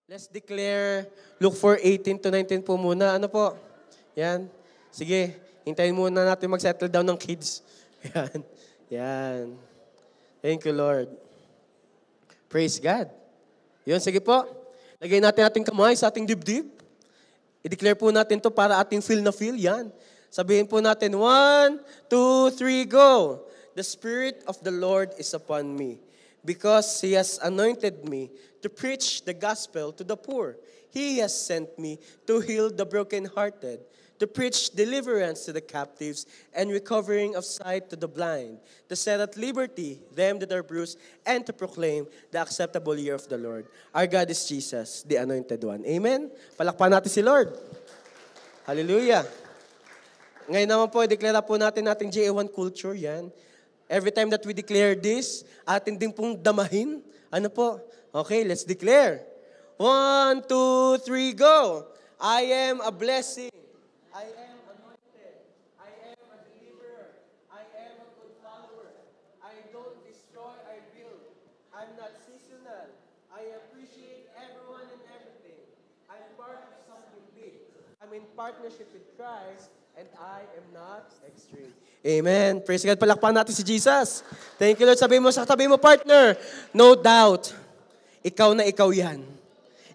Let's declare Luke 4:18 to 19 po muna. Ano po? Yan. Sige, hintayin muna natin mag-settle down ng kids. Yan. Yan. Thank you, Lord. Praise God. Yun, sige po. Lagay natin ating kamay sa ating dibdib. I-declare po natin to para ating feel na feel. Yan. Sabihin po natin, 1, 2, 3, go. The Spirit of the Lord is upon me, because He has anointed me to preach the gospel to the poor. He has sent me to heal the brokenhearted, to preach deliverance to the captives and recovering of sight to the blind, to set at liberty them that are bruised, and to proclaim the acceptable year of the Lord. Our God is Jesus, the Anointed One. Amen? Palakpan natin si Lord. Hallelujah. Ngayon naman po, i-declare po natin ating JA1 culture. Yan. Every time that we declare this, atin din pong damahin. Ano po? Okay, let's declare. 1, 2, 3, go. I am a blessing. I am anointed. I am a deliverer. I am a good follower. I don't destroy, I build. I'm not seasonal. I appreciate everyone and everything. I'm part of something big. I'm in partnership with Christ, and I am not extreme. Amen. Praise God. Palakpan natin si Jesus. Thank you, Lord. Sabihin mo sa katabi mo, partner, no doubt, ikaw na ikaw yan.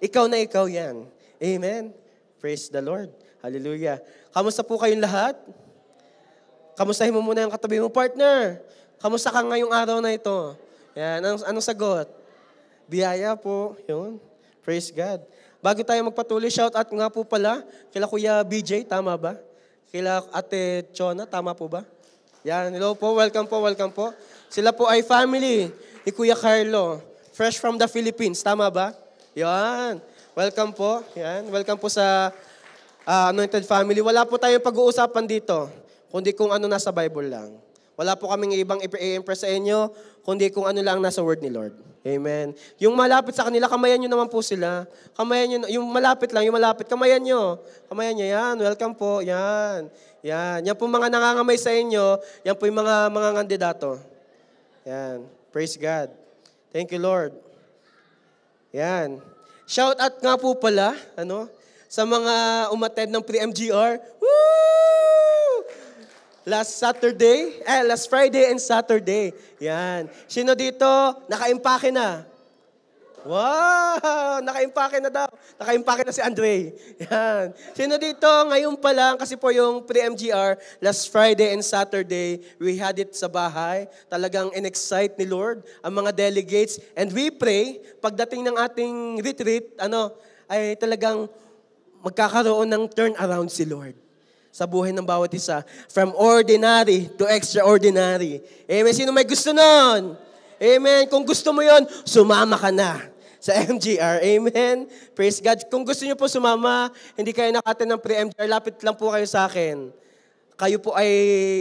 Ikaw na ikaw yan. Amen. Praise the Lord. Hallelujah. Kamusta po kayong lahat? Kamustahin mo muna yung katabi mo, partner. Kamusta ka ngayong araw na ito? Yan. Anong sagot? Biyaya po. Yun. Praise God. Bago tayo magpatuloy, shout out nga po pala kila Kuya BJ, tama ba? Kila Ate Chona, tama po ba? Yan, hello po, welcome po, welcome po. Sila po ay family ni Kuya Carlo, fresh from the Philippines, tama ba? Yan, welcome po. Yan, welcome po sa Anointed Family. Wala po tayong pag-uusapan dito, kundi kung ano nasa Bible lang. Wala po kaming ibang i-impress sa inyo, kundi kung ano lang nasa Word ni Lord. Amen. Yung malapit sa kanila, kamayan nyo naman po sila. Kamayan nyo, yung malapit lang, yung malapit, kamayan nyo. Kamayan nyo, yan. Welcome po, yan. Yan. Yan po mga nangangamay sa inyo, yan po yung mga kandidato. Yan. Praise God. Thank you, Lord. Yan. Shout out nga po pala, sa mga umattend ng pre-MGR. Woo! Last Friday and Saturday. Yan. Sino dito, nakaimpake na? Wow! Nakaimpake na daw. Nakaimpake na si Andre. Yan. Sino dito, ngayon pa lang, kasi po yung pre-MGR, last Friday and Saturday, we had it sa bahay. Talagang in-excite ni Lord ang mga delegates. And we pray, pagdating ng ating retreat, ay talagang magkakaroon ng turnaround si Lord sa buhay ng bawat isa. From ordinary to extraordinary. Amen. Sino may gusto nun? Amen. Kung gusto mo yon, sumama ka na sa MGR. Amen. Praise God. Kung gusto niyo po sumama, hindi kayo nakatin ng pre-MGR, lapit lang po kayo sa akin. Kayo po ay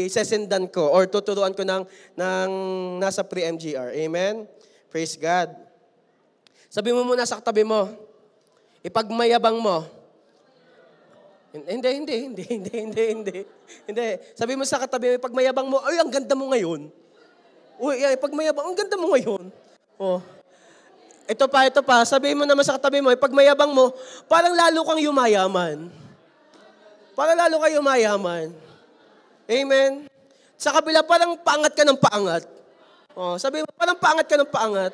sesendan ko or tuturuan ko ng nasa pre-MGR. Amen. Praise God. Sabi mo muna sa katabi mo, ipagmayabang mo. Hindi. Sabi mo sa katabi, pag mayabang mo, ay, ang ganda mo ngayon. Uy, pag mayabang, ang ganda mo ngayon. Oh. Ito pa. Sabi mo naman sa katabi mo, pag mayabang mo, parang lalo kang yumayaman. Parang lalo kang yumayaman. Amen. Sa kabila, parang paangat ka ng paangat. Oh, sabi mo, parang paangat ka ng paangat.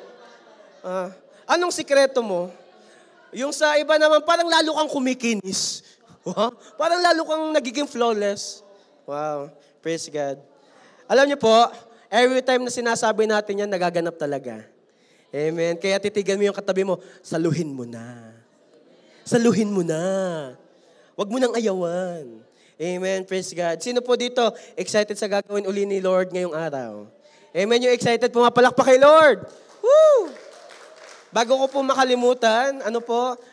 Anong sikreto mo? Yung sa iba naman, parang lalo kang kumikinis. Wow. Parang lalo kang nagiging flawless. Wow. Praise God. Alam niyo po, every time na sinasabi natin yan, nagaganap talaga. Amen. Kaya titigan mo yung katabi mo, saluhin mo na. Saluhin mo na. Huwag mo nang ayawan. Amen. Praise God. Sino po dito excited sa gagawin uli ni Lord ngayong araw? Amen. Yung excited, pumapalakpak kay Lord. Woo! Bago ko po makalimutan,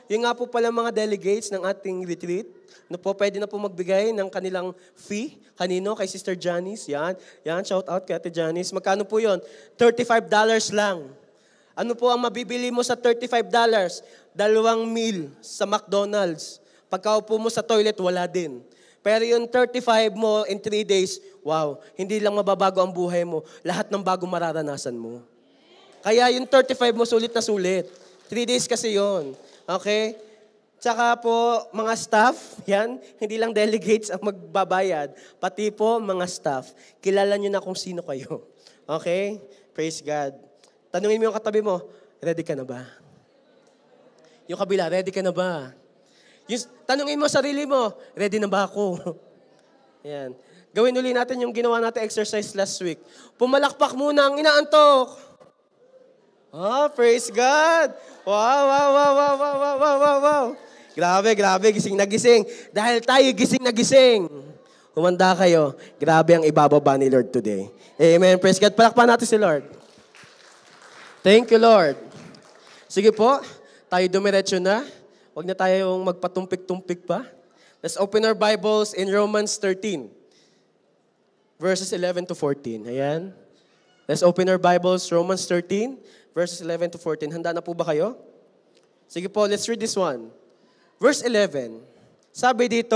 yung nga po pala mga delegates ng ating retreat, pwede na po magbigay ng kanilang fee. Kanino? Kay Sister Janice. Yan, shout out kay Ate Janice. Magkano po yon? $35 lang. Ano po ang mabibili mo sa $35? 2 meal sa McDonald's. Pagkaupo mo sa toilet, wala din. Pero yung 35 mo in 3 days, wow, hindi lang mababago ang buhay mo. Lahat ng bago mararanasan mo. Kaya yung 35 mo, sulit na sulit. 3 days kasi yon. Okay? Tsaka po, mga staff, yan, hindi lang delegates ang magbabayad, pati po mga staff, kilala nyo na kung sino kayo. Okay? Praise God. Tanungin mo yung katabi mo, ready ka na ba? Yung kabila, ready ka na ba? Tanungin mo sarili mo, ready na ba ako? Yan. Gawin uli natin yung ginawa natin exercise last week. Pumalakpak muna ang inaantok. Praise God! Wow! Grabe, gising na gising. Dahil tayo gising na gising. Humanda kayo. Grabe ang ibababa ni Lord today. Amen. Praise God. Palakpan natin si Lord. Thank you, Lord. Sige po, tayo dumiretso na. Huwag na tayong magpatumpik-tumpik pa. Let's open our Bibles in Romans 13. Verses 11 to 14. Ayan. Let's open our Bibles, Romans 13, verses 11 to 14. Handa na po ba kayo? Sige po, let's read this one. Verse 11, sabi dito,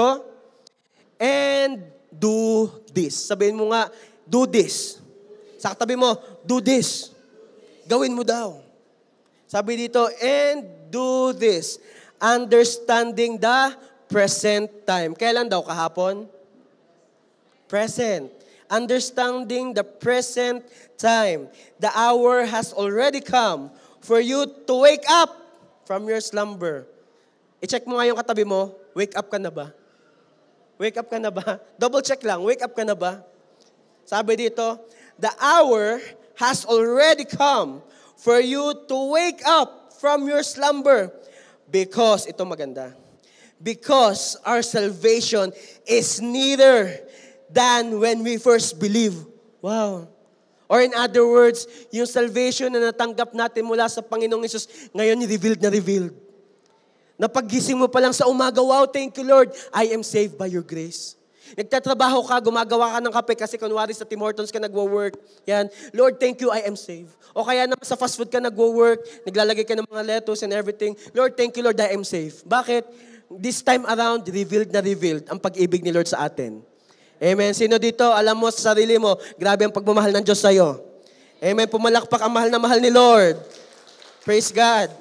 and do this. Sabihin mo nga, do this. Sa katabi mo, do this. Gawin mo daw. Sabi dito, and do this. Understanding the present time. Kailan daw? Kahapon? Present. Understanding the present time. The hour has already come for you to wake up from your slumber. I-check mo nga yung katabi mo, wake up ka na ba? Wake up ka na ba? Double check lang, wake up ka na ba? Sabi dito, the hour has already come for you to wake up from your slumber. Because, ito maganda, because our salvation is nearer than when we first believe. Wow. Or in other words, yung salvation na natanggap natin mula sa Panginoong Hesus, ngayon revealed na revealed. Napaggising mo pa lang sa umaga, wow, thank you Lord, I am saved by your grace. Nagtatrabaho ka, gumagawa ka ng kape kasi kunwari sa Tim Hortons ka nagwo-work. Yan, Lord, thank you, I am saved. O kaya naman sa fast food ka nagwo-work, naglalagay ka ng mga lettuce and everything. Lord, thank you Lord, I am saved. Bakit? This time around, revealed na revealed ang pag-ibig ni Lord sa atin. Amen. Sino dito, alam mo sa sarili mo, grabe ang pagmamahal ng Diyos sa'yo. Amen. Pumalakpak ang mahal na mahal ni Lord. Praise God.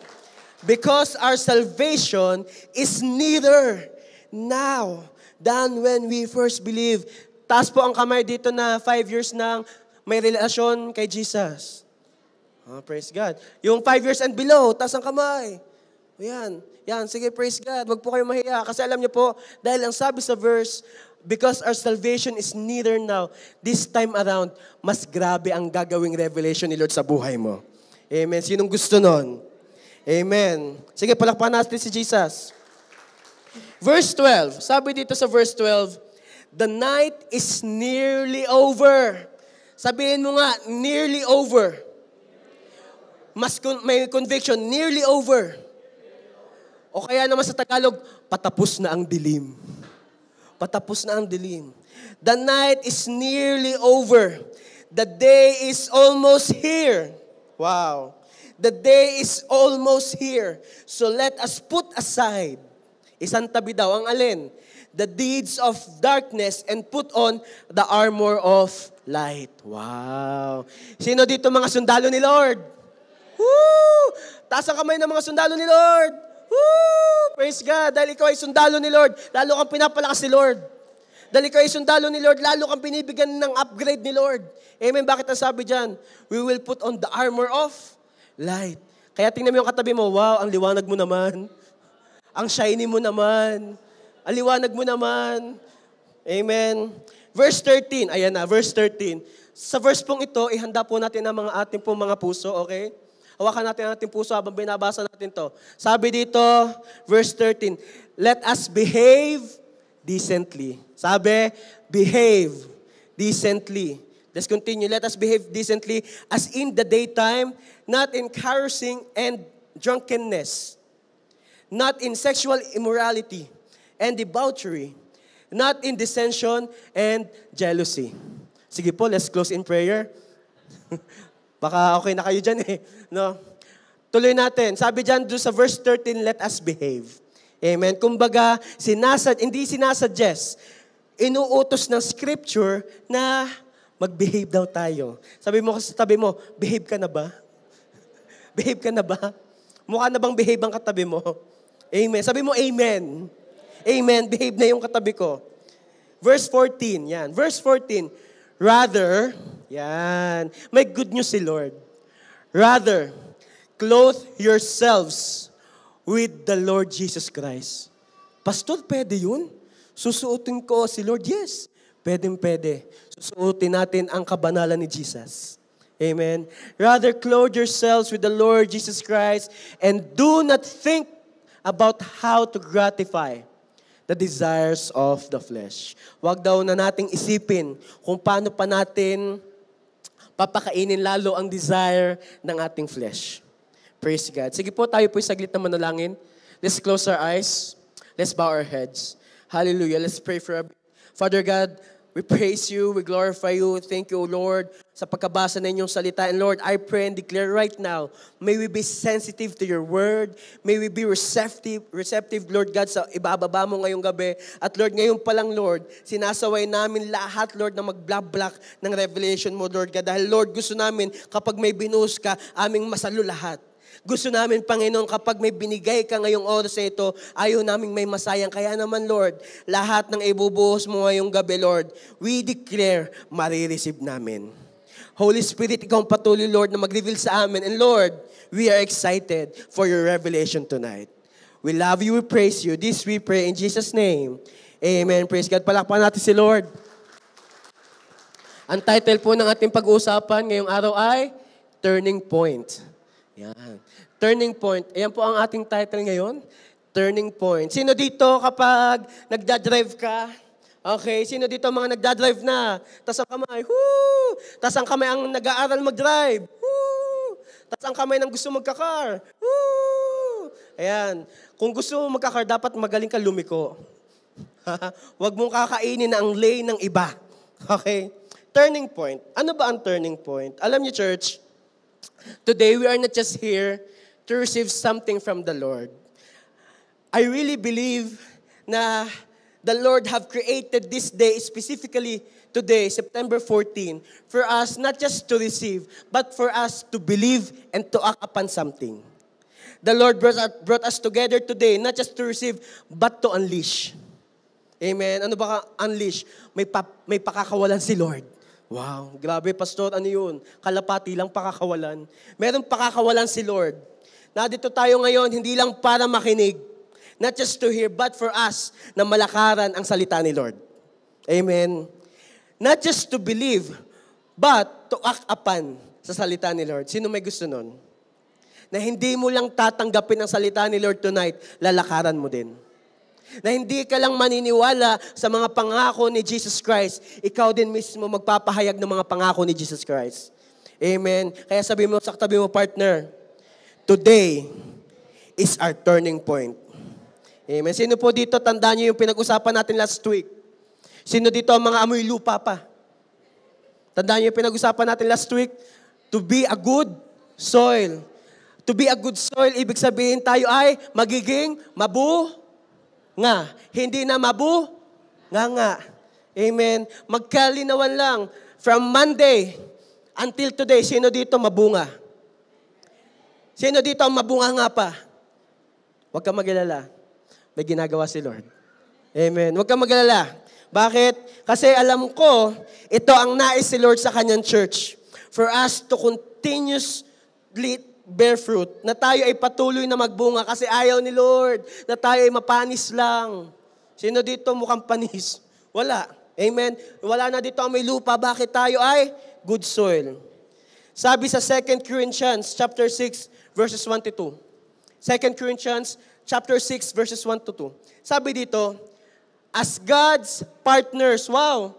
Because our salvation is nearer now than when we first believe. Taas po ang kamay dito na 5 years nang may relasyon kay Jesus. Praise God. Yung 5 years and below, taas ang kamay. Yan, sige, praise God. Wag po kayo mahiya. Kasi alam niyo po, dahil ang sabi sa verse, because our salvation is nearer now, this time around, mas grabe ang gagawing revelation ni Lord sa buhay mo. Amen. Sinong gusto nun? Amen. Sige, palakpakan natin si Jesus. Verse 12. Sabi dito sa verse 12, the night is nearly over. Sabihin mo nga, nearly over. May conviction, nearly over. O kaya naman sa Tagalog, patapos na ang dilim. Patapos na ang dilim. The night is nearly over. The day is almost here. Wow. The day is almost here. So let us put aside, isang tabi daw, ang alin? The deeds of darkness and put on the armor of light. Wow. Sino dito mga sundalo ni Lord? Woo! Taas ang kamay ng mga sundalo ni Lord. Woo! Praise God. Dahil ikaw ay sundalo ni Lord, lalo kang pinapalakas ni Lord. Dahil ikaw ay sundalo ni Lord, lalo kang binibigyan ng upgrade ni Lord. Amen. Bakit ang sabi dyan? We will put on the armor of light. Kaya tingnan mo yung katabi mo, wow, ang liwanag mo naman. Ang shiny mo naman. Ang liwanag mo naman. Amen. Verse 13, ayan na, verse 13. Sa verse pong ito, ihanda po natin ang mga ating pong mga puso, okay? Hawakan natin ang ating puso habang binabasa natin to. Sabi dito, verse 13, let us behave decently. Sabi, behave decently. Let's continue. Let us behave decently as in the daytime, not in carousing and drunkenness, not in sexual immorality and debauchery, not in dissension and jealousy. Sige po, let's close in prayer. Baka okay na kayo dyan eh. No? Tuloy natin. Sabi dyan doon sa verse 13, let us behave. Amen. Kumbaga, hindi sinasuggest, inuutos ng scripture na mag-behave daw tayo. Sabi mo sa tabi mo, behave ka na ba? Behave ka na ba? Mukha na bang behave ang katabi mo? Amen. Sabi mo, amen. Amen. Behave na yung katabi ko. Verse 14, yan. Verse 14, rather, yan. May good news si Lord. Rather, clothe yourselves with the Lord Jesus Christ. Pastor, pwede yun? Susuotin ko si Lord? Yes. Pwede. Susuotin natin ang kabanalan ni Jesus. Amen. Rather, clothe yourselves with the Lord Jesus Christ and do not think about how to gratify the desires of the flesh. Huwag daw na nating isipin kung paano pa natin papakainin lalo ang desire ng ating flesh. Praise God. Sige po, tayo po saglit na manalangin. Let's close our eyes. Let's bow our heads. Hallelujah. Let's pray for a bit. Father God, we praise you, we glorify you. Thank you, Lord, sa pagkabasa na inyong salita. And Lord, I pray and declare right now, may we be sensitive to your word. May we be receptive, Lord God, sa ibababa mo ngayong gabi. At Lord, ngayon pa lang, Lord, sinasaway namin lahat, Lord, na mag-block ng revelation mo, Lord God. Dahil, Lord, gusto namin, kapag may binuhos ka, aming masalo lahat. Gusto namin, Panginoon, kapag may binigay ka ngayong oras na ito, ayaw namin may masayang. Kaya naman, Lord, lahat ng ibubuhos mo ngayong gabi, Lord, we declare, marireceive namin. Holy Spirit, ikaw ang patuloy, Lord, na mag-reveal sa amin. And Lord, we are excited for your revelation tonight. We love you, we praise you. This we pray in Jesus' name. Amen. Praise God. Palakpakan natin si Lord. Ang title po ng ating pag-uusapan ngayong araw ay Turning Point. Yan. Turning Point. Ayan po ang ating title ngayon. Turning Point. Sino dito kapag nagdadrive ka? Okay. Sino dito mga nagdadrive na? Tas ang kamay. Woo! Tas ang kamay ang nag-aaral mag-drive. Woo! Tas ang kamay ng gusto magka-car. Woo! Ayan. Kung gusto mo magka-car, dapat magaling ka lumiko. Huwag mong kakainin ang lane ng iba. Okay? Turning Point. Ano ba ang turning point? Alam niyo, church, today, we are not just here to receive something from the Lord. I really believe na the Lord have created this day, specifically today, September 14, for us not just to receive, but for us to believe and to act upon something. The Lord brought us together today, not just to receive, but to unleash. Amen. Ano ba unleash? May pakakawalan si Lord. Wow, grabe, Pastor, ano yun? Kalapati lang pakakawalan. Meron pakakawalan si Lord. Nandito tayo ngayon, hindi lang para makinig. Not just to hear, but for us na malakaran ang salita ni Lord. Amen. Not just to believe, but to act upon sa salita ni Lord. Sino may gusto nun? Na hindi mo lang tatanggapin ang salita ni Lord tonight, lalakaran mo din. Na hindi ka lang maniniwala sa mga pangako ni Jesus Christ, ikaw din mismo magpapahayag ng mga pangako ni Jesus Christ. Amen. Kaya sabi mo sa katabi mo, partner, today is our turning point. Amen. Sino po dito, tandaan niyo yung pinag-usapan natin last week? Sino dito ang mga amoy lupa pa? Tandaan niyo yung pinag-usapan natin last week? To be a good soil. To be a good soil, ibig sabihin tayo ay magiging nga. Hindi na nga. Amen. Magkalinawan lang. From Monday until today, sino dito mabunga? Sino dito ang mabunga nga pa? Huwag kang mag-alala. May ginagawa si Lord. Amen. Huwag kang mag-alala. Bakit? Kasi alam ko, ito ang nais si Lord sa kanyang church. For us to continuously bear fruit, na tayo ay patuloy na magbunga kasi ayaw ni Lord na tayo ay mapanis lang. Sino dito mukhang panis? Wala. Amen? Wala na dito ang may lupa. Bakit tayo ay good soil? Sabi sa 2 Corinthians chapter 6 verses 1 to 2. 2 Corinthians chapter 6 verses 1 to 2. Sabi dito, as God's partners. Wow!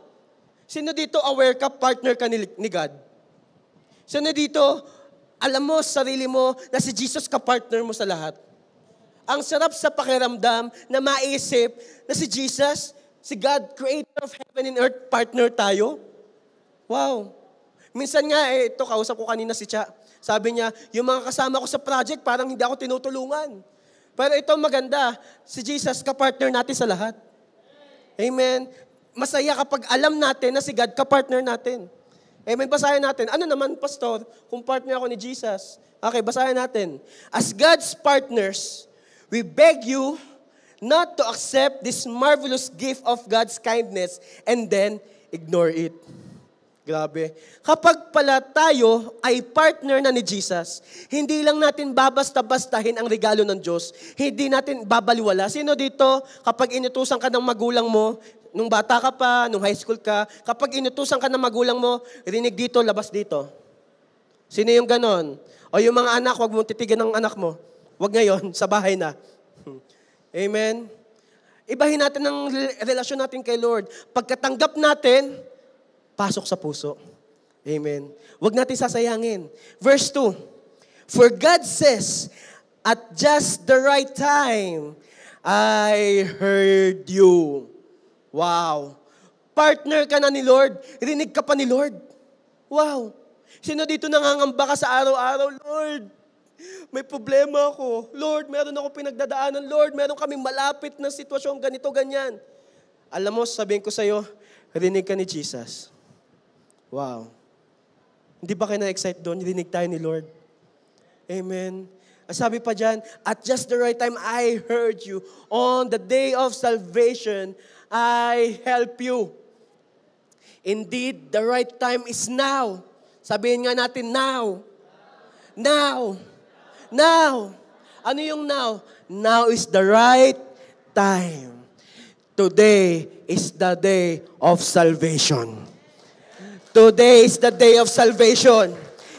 Sino dito aware ka partner ka ni God? Sino dito alam mo sa sarili mo na si Jesus ka-partner mo sa lahat? Ang sarap sa pakiramdam na maisip na si Jesus, si God, creator of heaven and earth, partner tayo. Wow. Minsan nga, ito, kausap ko kanina si Cha. Sabi niya, yung mga kasama ko sa project, parang hindi ako tinutulungan. Pero ito maganda, si Jesus, ka-partner natin sa lahat. Amen. Masaya kapag alam natin na si God, ka-partner natin. Amen. Basahin natin. Ano naman, Pastor, kung partner ako ni Jesus? Okay, basahin natin. As God's partners, We beg you not to accept this marvelous gift of God's kindness and then ignore it. Grabe. Kapag pala tayo ay partner na ni Jesus, hindi lang natin babasta-bastahin ang regalo ng Diyos. Hindi natin babaliwala. Sino dito, kapag inutusan ka ng magulang mo, nung bata ka pa, nung high school ka, kapag inutusan ka ng magulang mo, rinig dito, labas dito. Sino yung ganon? O yung mga anak, huwag mong titigan ng anak mo. Huwag ngayon, sa bahay na. Amen? Ibahin natin ang relasyon natin kay Lord. Pagkatanggap natin, pasok sa puso. Amen. Huwag natin sasayangin. Verse 2. For God says, at just the right time, I heard you. Wow. Partner ka na ni Lord. Rinig ka pa ni Lord. Wow. Sino dito nangangamba ka sa araw-araw? Lord, may problema ako. Lord, meron ako pinagdadaanan. Lord, meron kaming malapit na sitwasyon, ganito, ganyan. Alam mo, sabihin ko sa'yo, rinig ka ni Jesus. Wow. Hindi ba kayo na-excite doon? Rinig tayo ni Lord. Amen. Sabi pa dyan, at just the right time, I heard you. On the day of salvation, I help you. Indeed, the right time is now. Sabihin nga natin, now. Now. Now. Ano yung now? Now is the right time. Today is the day of salvation. Today is the day of salvation.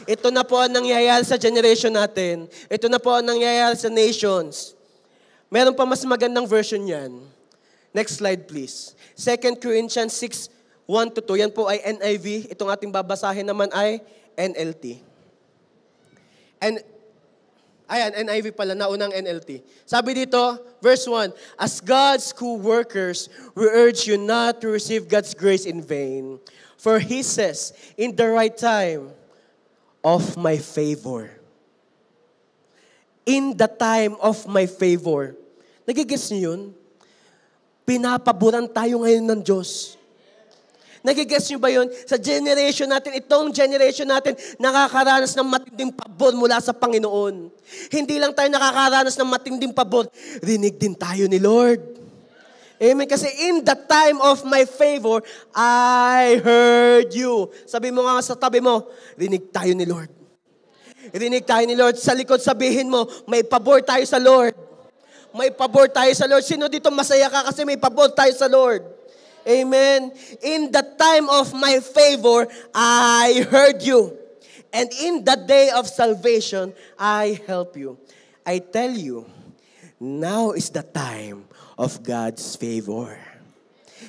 Ito na po ang nangyayari sa generation natin. Ito na po ang nangyayari sa nations. Meron pa mas magandang version yan. Next slide please. 2 Corinthians 6, 1-2. Yan po ay NIV. Itong ating babasahin naman ay NLT. And ayan, NIV pala, naunang NLT. Sabi dito, verse 1, as God's co-workers, we urge you not to receive God's grace in vain. For He says, in the right time of my favor. In the time of my favor. Nagigets niyo yun? Pinapaboran tayo ngayon ng Diyos. Nagigets niyo ba yun? Sa generation natin, itong generation natin, nakakaranas ng matinding pabor mula sa Panginoon. Hindi lang tayo nakakaranas ng matinding pabor, rinig din tayo ni Lord. Amen. Kasi in the time of my favor, I heard you. Sabi mo nga sa tabi mo, rinig tayo ni Lord. Rinig tayo ni Lord. Sa likod sabihin mo, may pabor tayo sa Lord. May pabor tayo sa Lord. Sino dito masaya ka kasi may pabor tayo sa Lord? Amen. In the time of my favor, I heard you. And in the day of salvation, I help you. I tell you, now is the time of God's favor.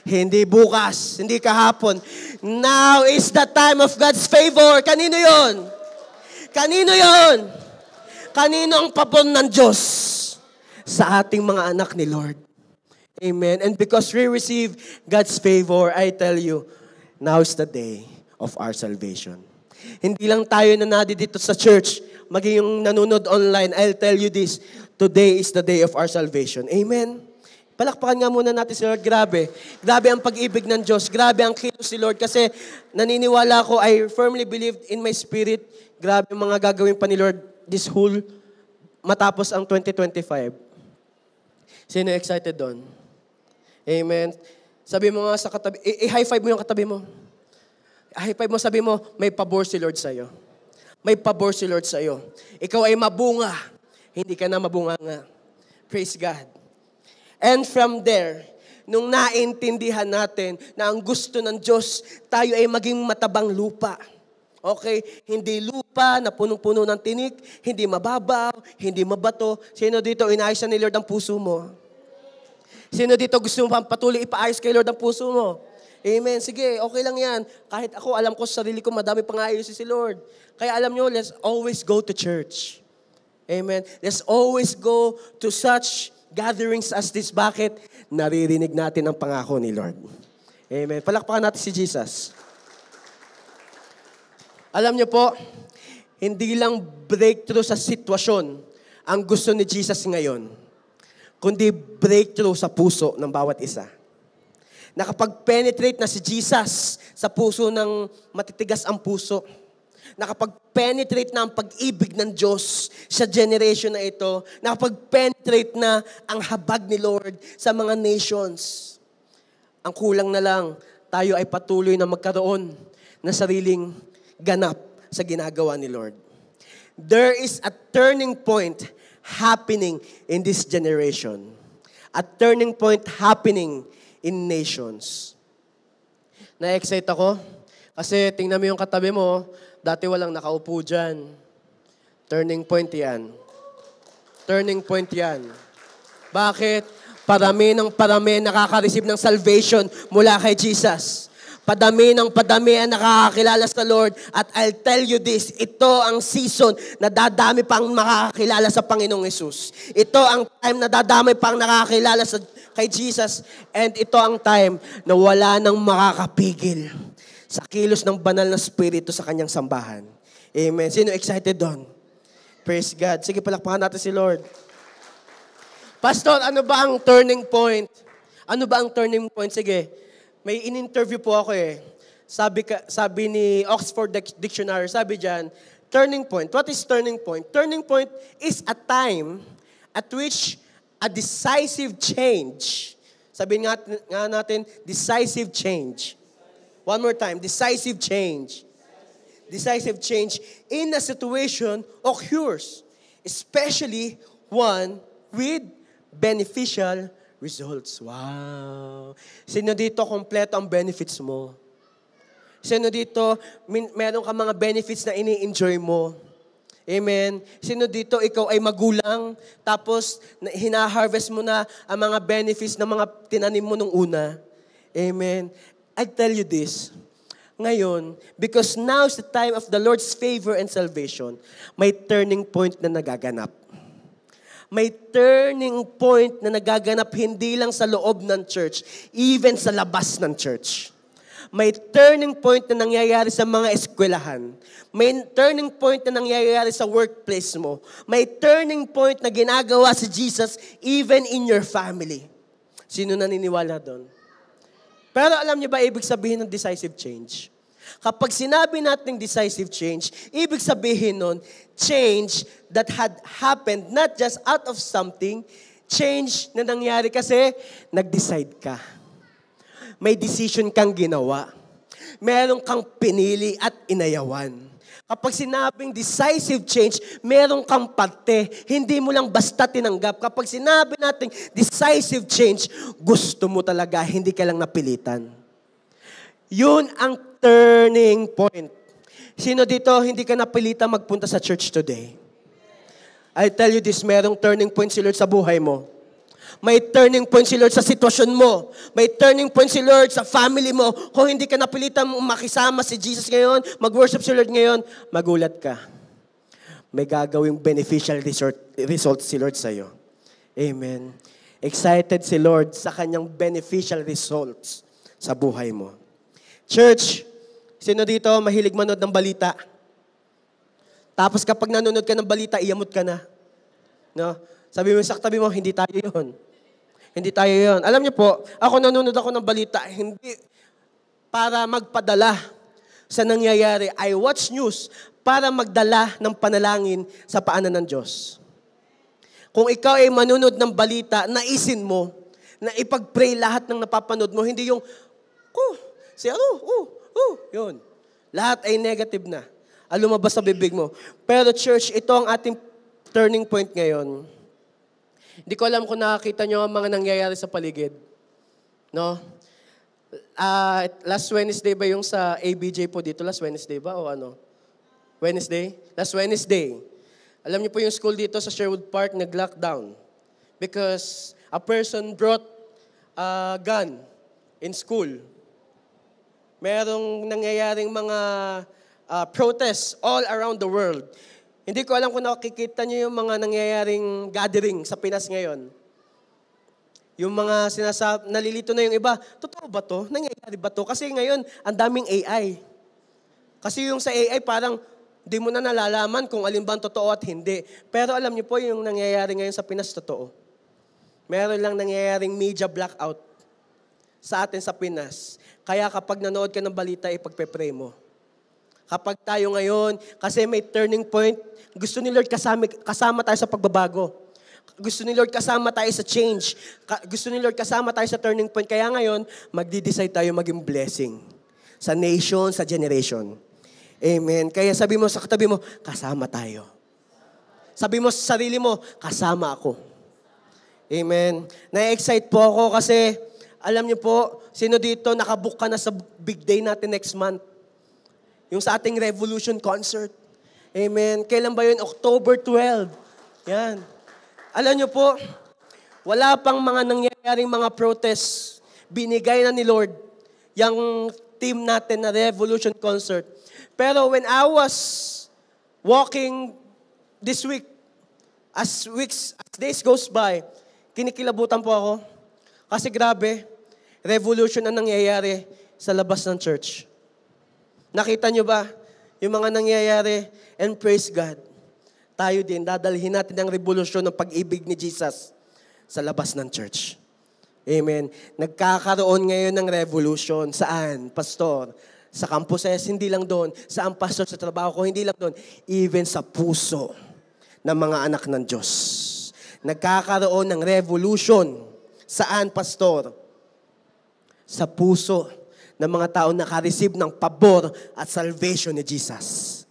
Hindi bukas, hindi kahapon. Now is the time of God's favor. Kanino yon? Kanino yon? Kanino ang pabor ng Diyos? Sa ating mga anak ni Lord. Amen. And because we receive God's favor, I tell you, now is the day of our salvation. Hindi lang tayo na dito sa church, maging yung nanonood online, I'll tell you this, today is the day of our salvation. Amen. Palakpakan nga muna natin si Lord. Grabe. Grabe ang pag-ibig ng Diyos. Grabe ang kilos si Lord. Kasi naniniwala ko, I firmly believe in my spirit, grabe ang mga gagawin pa ni Lord this whole matapos ang 2025. Sino excited doon? Amen. Sabi mo nga sa katabi, i-high five mo yung katabi mo. High five mo, sabi mo, may pabor si Lord sa'yo. May pabor si Lord sa'yo. Ikaw ay mabunga. Hindi ka na mabunga nga. Praise God. And from there, nung naintindihan natin na ang gusto ng Diyos, tayo ay maging matabang lupa. Okay? Hindi lupa na punong-puno ng tinik, hindi mababaw, hindi mabato. Sino dito inayos ni Lord ang puso mo? Sino dito gusto mo patuloy ipaayos kay Lord ang puso mo? Amen. Sige, okay lang yan. Kahit ako, alam ko sa sarili ko, madami pang ayusin si Lord. Kaya alam nyo, let's always go to church. Amen. Let's always go to such gatherings as this. Bakit? Naririnig natin ang pangako ni Lord. Amen. Palakpakan natin si Jesus. Alam niyo po, hindi lang breakthrough sa sitwasyon ang gusto ni Jesus ngayon, kundi breakthrough sa puso ng bawat isa. Nakapag-penetrate na si Jesus sa puso ng matitigas ang puso. Nakapag-penetrate na ang pag-ibig ng Diyos sa generation na ito. Nakapag-penetrate na ang habag ni Lord sa mga nations. Ang kulang na lang, tayo ay patuloy na magkaroon ng sariling ganap sa ginagawa ni Lord. There is a turning point happening in this generation. A turning point happening in nations. Na-excite ako kasi tingnan mo yung katabi mo, dati walang nakaupo dyan. Turning point yan. Turning point yan. Bakit? Parami ng parami nakaka-receive ng salvation mula kay Jesus. Padami ng padami ang nakakakilala sa Lord. At I'll tell you this, ito ang season na dadami pang makakakilala sa Panginoong Jesus. Ito ang time na dadami pang nakakakilala kay Jesus. And ito ang time na wala nang makakapigil sa kilos ng banal na spirito sa kanyang sambahan. Amen. Sino excited doon? Praise God. Sige, palakpakan natin si Lord. Pastor, ano ba ang turning point? Ano ba ang turning point? Sige, may in-interview po ako eh. Sabi ni Oxford Dictionary, sabi dyan, turning point. What is turning point? Turning point is a time at which a decisive change. Sabihin nga natin, decisive change. One more time, decisive change. Decisive change in a situation occurs, especially one with beneficial results. Wow. Sino dito kompleto ang benefits mo? Sino dito meron ka mga benefits na ini-enjoy mo? Amen. Sino dito ikaw ay magulang tapos hina-harvest mo na ang mga benefits ng mga tinanim mo nung una? Amen. I tell you this. Ngayon, because now is the time of the Lord's favor and salvation, may turning point na nagaganap. May turning point na nagaganap hindi lang sa loob ng church, even sa labas ng church. May turning point na nangyayari sa mga eskwelahan. May turning point na nangyayari sa workplace mo. May turning point na ginagawa si Jesus even in your family. Sino naniniwala doon? Pero alam niyo ba ibig sabihin ng decisive change? Kapag sinabi natin decisive change, ibig sabihin nun, change that had happened not just out of something, change na nangyari kasi nag-decide ka. May decision kang ginawa. Meron kang pinili at inayawan. Kapag sinabing decisive change, meron kang parte. Hindi mo lang basta tinanggap. Kapag sinabi natin decisive change, gusto mo talaga, hindi ka lang napilitan. Yun ang turning point. Sino dito hindi ka napilitan magpunta sa church today? I tell you this, merong turning point si Lord sa buhay mo. May turning point si Lord sa sitwasyon mo. May turning point si Lord sa family mo. Kung hindi ka napilitan makisama si Jesus ngayon, mag-worship si Lord ngayon, magulat ka. May gagawing beneficial result si Lord sa'yo. Amen. Excited si Lord sa kanyang beneficial results sa buhay mo. Church, sino dito mahilig manood ng balita? Tapos kapag nanonood ka ng balita, iyamot ka na. No? Sabi mo sa katabi mo, hindi tayo yun. Hindi tayo yun. Alam niyo po, ako nanonood ako ng balita, hindi para magpadala sa nangyayari. I watch news para magdala ng panalangin sa paanan ng Diyos. Kung ikaw ay manonood ng balita, naisin mo na ipag-pray lahat ng napapanood mo, hindi yung, yun. Lahat ay negative na. Lumabas sa bibig mo. Pero church, ito ang ating turning point ngayon. Hindi ko alam kung nakakita nyo ang mga nangyayari sa paligid. No? Last Wednesday ba yung sa ABJ po dito? Last Wednesday ba o ano? Wednesday? Last Wednesday. Alam niyo po yung school dito sa Sherwood Park nag-lockdown. Because a person brought a gun in school. Merong nangyayaring mga protests all around the world. Hindi ko alam kung nakikita niyo yung mga nangyayaring gathering sa Pinas ngayon. Yung mga nalilito na yung iba, totoo ba to? Nangyayari ba to? Kasi ngayon, ang daming AI. Kasi yung sa AI parang di mo na nalalaman kung alin ba ang totoo at hindi. Pero alam niyo po yung nangyayari ngayon sa Pinas, totoo. Meron lang nangyayaring media blackout sa atin sa Pinas. Kaya kapag nanood ka ng balita, ipagpe-pray mo. Kapag tayo ngayon, kasi may turning point, gusto ni Lord kasama tayo sa pagbabago. Gusto ni Lord kasama tayo sa change. Gusto ni Lord kasama tayo sa turning point. Kaya ngayon, magdi-decide tayo maging blessing sa nation, sa generation. Amen. Kaya sabi mo sa katabi mo, kasama tayo. Sabi mo sa sarili mo, kasama ako. Amen. Na-excite po ako kasi, alam niyo po, sino dito nakabook ka na sa big day natin next month? Yung sa ating Revolution concert. Amen. Kailan ba yun? October 12. Yan. Alam niyo po, wala pang mga nangyayaring mga protests. Binigay na ni Lord yung team natin na Revolution concert. Pero when I was walking this week, as days goes by, kinikilabutan po ako. Kasi grabe, revolution ang nangyayari sa labas ng church. Nakita nyo ba yung mga nangyayari? And praise God, tayo din, dadalhin natin ang revolusyon ng pag-ibig ni Jesus sa labas ng church. Amen. Nagkakaroon ngayon ng revolution. Saan, pastor? Sa campuses, hindi lang doon. Saan, pastor? Sa trabaho ko, hindi lang doon. Even sa puso ng mga anak ng Diyos. Nagkakaroon ng revolution. Saan, pastor? Sa puso ng mga tao na naka-receive ng pabor at salvation ni Jesus.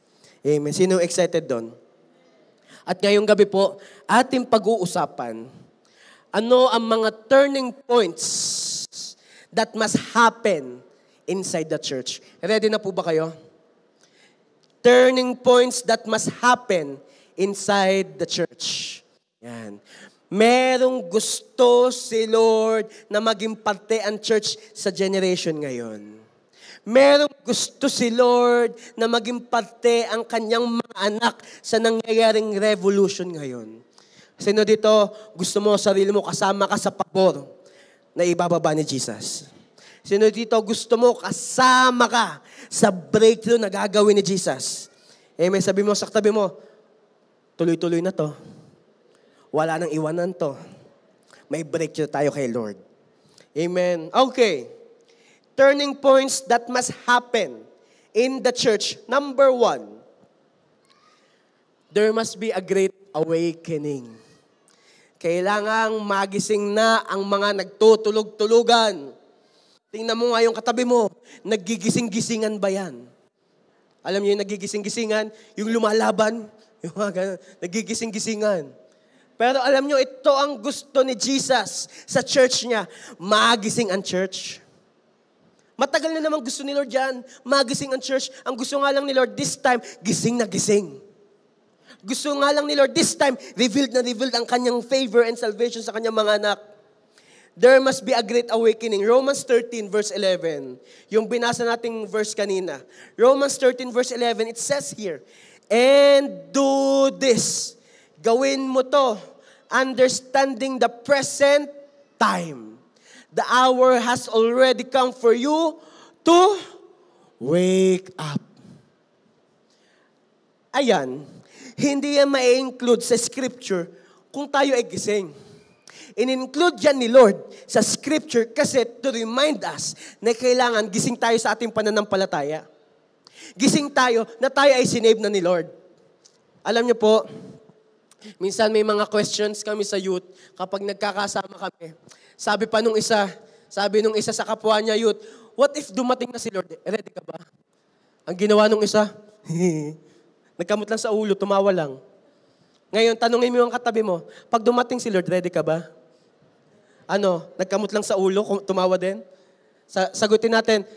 Amen. Sino excited doon? At ngayong gabi po, ating pag-uusapan, ano ang mga turning points that must happen inside the church. Ready na po ba kayo? Turning points that must happen inside the church. Yan. Merong gusto si Lord na maging parte ang church sa generation ngayon. Merong gusto si Lord na maging parte ang kanyang mga anak sa nangyayaring revolution ngayon. Sino dito, gusto mo sarili mo kasama ka sa pabor na ibababa ni Jesus? Sino dito, gusto mo kasama ka sa breakthrough na gagawin ni Jesus? Amen. Sabi mo sa katabi mo, tuloy-tuloy na to. Wala nang iwanan to. May breakthrough tayo kay Lord. Amen. Okay. Turning points that must happen in the church. Number 1, there must be a great awakening. Kailangang magising na ang mga nagtutulog-tulugan. Tingnan mo nga yung katabi mo, nagigising-gisingan ba yan? Alam niyo yung nagigising-gisingan? Yung lumalaban? Yung mga ganun, nagigising-gisingan. Pero alam niyo, ito ang gusto ni Jesus sa church niya. Magising ang church. Matagal na naman gusto ni Lord yan. Magising ang church. Ang gusto nga lang ni Lord this time, gising na gising. Gusto nga lang ni Lord this time, revealed na revealed ang kanyang favor and salvation sa kanyang mga anak. There must be a great awakening. Romans 13 verse 11. Yung binasa nating verse kanina. Romans 13 verse 11, it says here, and do this. Gawin mo to, understanding the present time. The hour has already come for you to wake up. Ayan, hindi yan ma-include sa scripture kung tayo ay gising. In-include yan ni Lord sa scripture kasi to remind us na kailangan gising tayo sa ating pananampalataya. Gising tayo na tayo ay sinave na ni Lord. Alam niyo po, minsan may mga questions kami sa youth kapag nagkakasama kami. Sabi nung isa sa kapwa niya youth, what if dumating na si Lord? Ready ka ba? Ang ginawa nung isa, nagkamot lang sa ulo, tumawa lang. Ngayon, tanungin mo yung katabi mo, pag dumating si Lord, ready ka ba? Nagkamot lang sa ulo, tumawa din? Sagutin natin,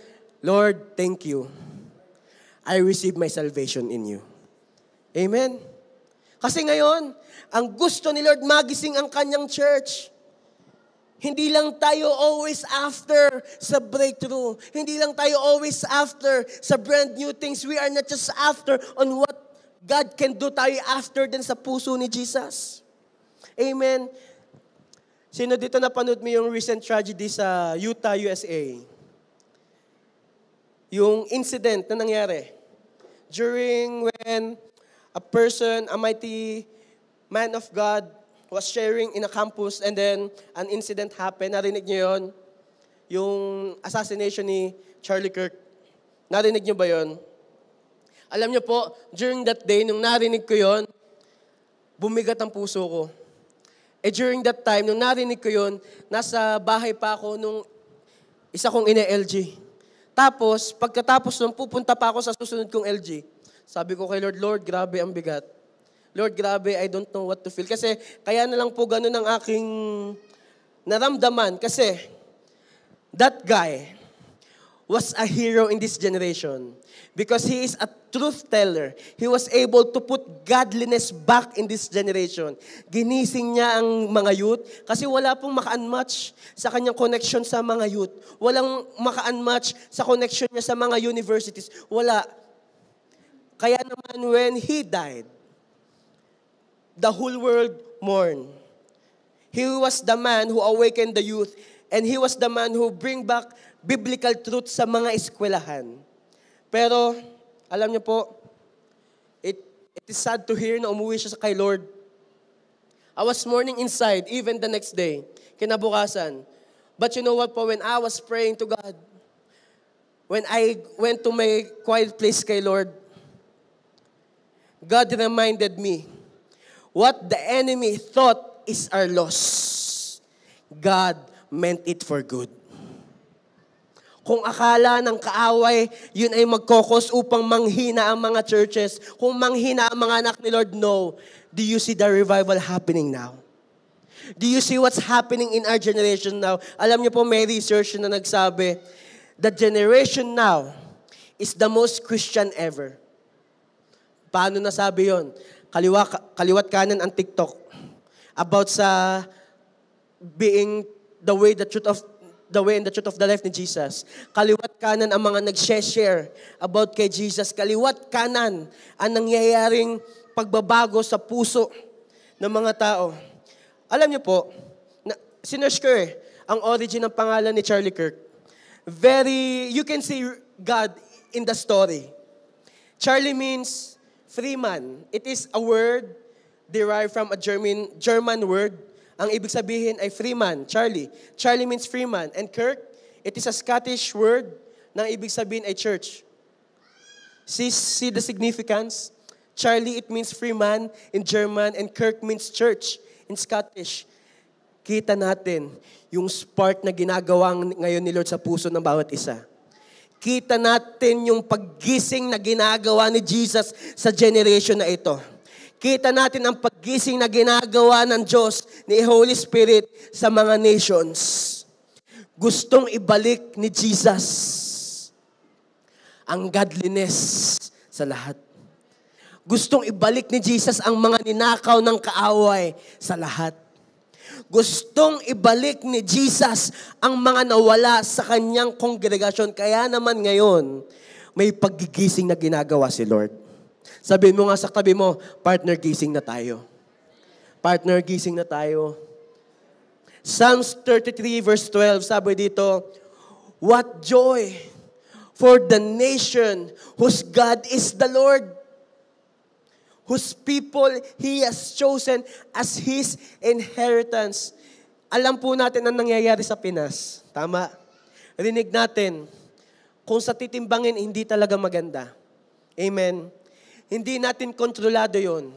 Lord, thank you. I receive my salvation in you. Amen? Kasi ngayon, ang gusto ni Lord, magising ang kanyang church. Hindi lang tayo always after sa breakthrough. Hindi lang tayo always after sa brand new things. We are not just after on what God can do, tayo after din sa puso ni Jesus. Amen. Sino dito napanood mo yung recent tragedy sa Utah, USA? Yung incident na nangyari. During when a mighty man of God was sharing in a campus and then an incident happened. Narinig niyo yun? Yung assassination ni Charlie Kirk. Narinig niyo ba yun? Alam niyo po, during that day, nung narinig ko yon, bumigat ang puso ko. During that time, nung narinig ko yon, nasa bahay pa ako nung isa kong ina-LG. Tapos, pagkatapos nung pupunta pa ako sa susunod kong LG, sabi ko kay Lord, Lord, grabe ang bigat. Lord, grabe, I don't know what to feel. Kasi, kaya na lang po ganun ang aking naramdaman. Kasi, that guy was a hero in this generation. Because he is a truth teller. He was able to put godliness back in this generation. Ginising niya ang mga youth kasi wala pong maka-unmatch sa kanyang connection sa mga youth. Walang maka-unmatch sa connection niya sa mga universities. Wala. Kaya naman when he died, the whole world mourned. He was the man who awakened the youth, and he was the man who bring back biblical truth sa mga eskwelahan. Pero, alam niyo po, it is sad to hear na umuwi siya kay Lord. I was mourning inside, even the next day, kinabukasan. But you know what po, when I was praying to God, when I went to my quiet place kay Lord, God reminded me, what the enemy thought is our loss, God meant it for good. Kung akala ng kaaway, yun ay magkokos upang manghina ang mga churches. Kung manghina ang mga anak ni Lord, no. Do you see the revival happening now? Do you see what's happening in our generation now? Alam niyo po, may research na nagsabi, the generation now is the most Christian ever. Paano nasabi yon? Kaliwat kanan ang TikTok about sa being the way, the truth and the truth of the life ni Jesus. Kaliwat kanan ang mga nag-share about kay Jesus. Kaliwat kanan ang nangyayaring pagbabago sa puso ng mga tao. Alam niyo po, sinerge ko ang origin ng pangalan ni Charlie Kirk. You can see God in the story. Charlie means free man. It is a word derived from a German word. Ang ibig sabihin ay free man, Charlie. Charlie means free man. And Kirk, it is a Scottish word na ibig sabihin ay church. See the significance? Charlie, it means free man in German, and Kirk means church in Scottish. Kita natin yung spark na ginagawa ngayon ni Lord sa puso ng bawat isa. Kita natin yung paggising na ginagawa ni Jesus sa generation na ito. Kita natin ang paggising na ginagawa ng Diyos ni Holy Spirit sa mga nations. Gustong ibalik ni Jesus ang godliness sa lahat. Gustong ibalik ni Jesus ang mga ninakaw ng kaaway sa lahat. Gustong ibalik ni Jesus ang mga nawala sa kanyang kongregasyon. Kaya naman ngayon, may paggigising na ginagawa si Lord. Sabihin mo nga sa tabi mo, partner, gising na tayo. Partner, gising na tayo. Psalms 33 verse 12, sabi dito, what joy for the nation whose God is the Lord, whose people He has chosen as His inheritance. Alam po natin ang nangyayari sa Pinas. Tama. Rinig natin, kung sa titimbangin, hindi talaga maganda. Amen. Hindi natin kontrolado yon.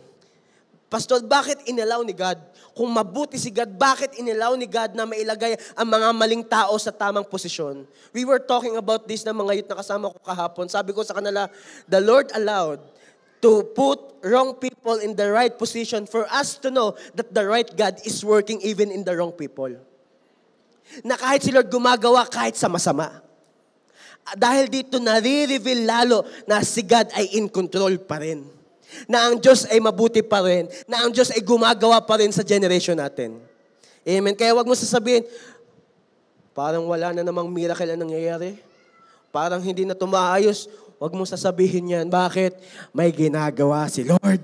Pastor, bakit inalaw ni God? Kung mabuti si God, bakit inalaw ni God na mailagay ang mga maling tao sa tamang posisyon? We were talking about this ng mga youth na kasama ko kahapon. Sabi ko sa kanila, the Lord allowed to put wrong people in the right position for us to know that the right God is working even in the wrong people. Na kahit si Lord gumagawa kahit sa masama. Dahil dito nare-reveal lalo na si God ay in control pa rin. Na ang Diyos ay mabuti pa rin. Na ang Diyos ay gumagawa pa rin sa generation natin. Amen. Kaya wag mo sasabihin, parang wala na namang miracle ang nangyayari. Parang hindi na tumaayos. Wag mo sasabihin yan. Bakit? May ginagawa si Lord.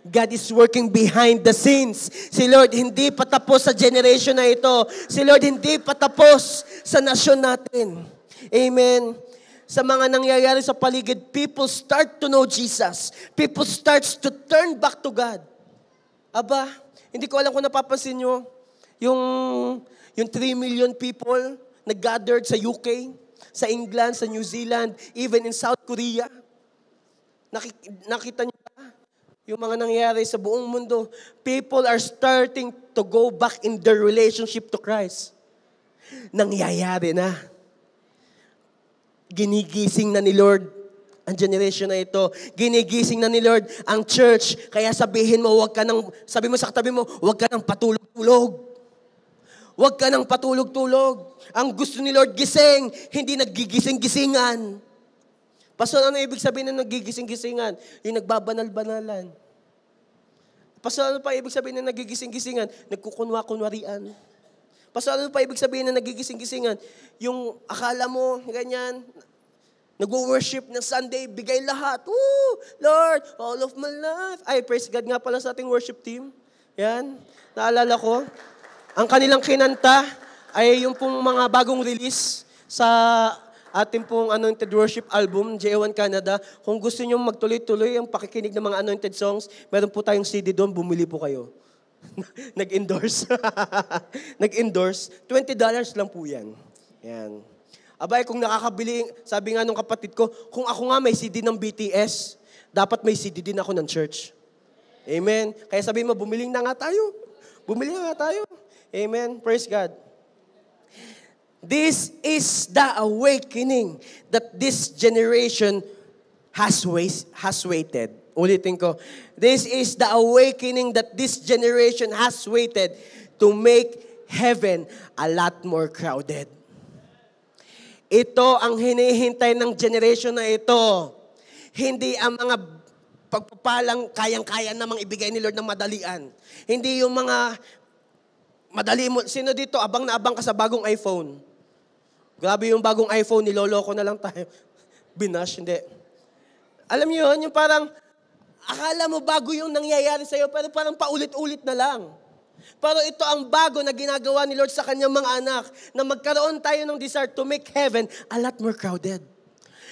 God is working behind the scenes. Si Lord hindi pa tapos sa generation na ito. Si Lord hindi pa tapos sa nasyon natin. Amen. Sa mga nangyayari sa paligid, people start to know Jesus. People starts to turn back to God. Aba, hindi ko alam kung napapansin nyo, yung 3 million people na gathered sa UK, sa England, sa New Zealand, even in South Korea. Nakita niyo ba? Yung mga nangyayari sa buong mundo. People are starting to go back in their relationship to Christ. Nangyayari na. Ginigising na ni Lord ang generation na ito. Ginigising na ni Lord ang church. Kaya sabihin mo, sabi mo sa katabi mo, huwag ka nang patulog-tulog. Huwag ka nang patulog-tulog. Ang gusto ni Lord gising, hindi naggigising-gisingan. Pastor, ano ibig sabihin ng nagigising-gisingan? Yung nagbabanal-banalan. Pastor, ano pa ibig sabihin ng nagigising-gisingan? Nagkukunwa-kunwarian. Pastor, ano pa ibig sabihin ng nagigising-gisingan? Yung akala mo, ganyan, nag-worship ng Sunday, bigay lahat. Woo! Lord, all of my life. Ay, praise God nga pala sa ating worship team. Yan, naalala ko. Ang kanilang kinanta ay yung pong mga bagong release sa ating pong Anointed Worship album, J1 Canada. Kung gusto nyo magtuloy-tuloy ang pakikinig ng mga anointed songs, meron po tayong CD doon, bumili po kayo. Nag-endorse. Nag-endorse. $20 lang po yan. Yan. Abay, kung nakakabili, sabi nga nung kapatid ko, kung ako nga may CD ng BTS, dapat may CD din ako ng church. Amen. Kaya sabi mo, bumili na nga tayo. Bumili na nga tayo. Amen. Praise God. This is the awakening that this generation has waited. Ulitin ko. This is the awakening that this generation has waited to make heaven a lot more crowded. Ito ang hinihintay ng generation na ito. Hindi ang mga pagpapalang kayang-kaya namang ibigay ni Lord ng madalian. Hindi yung mga madali mo. Sino dito, abang na abang ka sa bagong iPhone? Grabe yung bagong iPhone, niloloko na lang tayo. Binash, hindi. Alam niyo yun, yung parang, akala mo bago yung nangyayari sa'yo, pero parang paulit-ulit na lang. Pero ito ang bago na ginagawa ni Lord sa kanyang mga anak, na magkaroon tayo ng desire to make heaven a lot more crowded.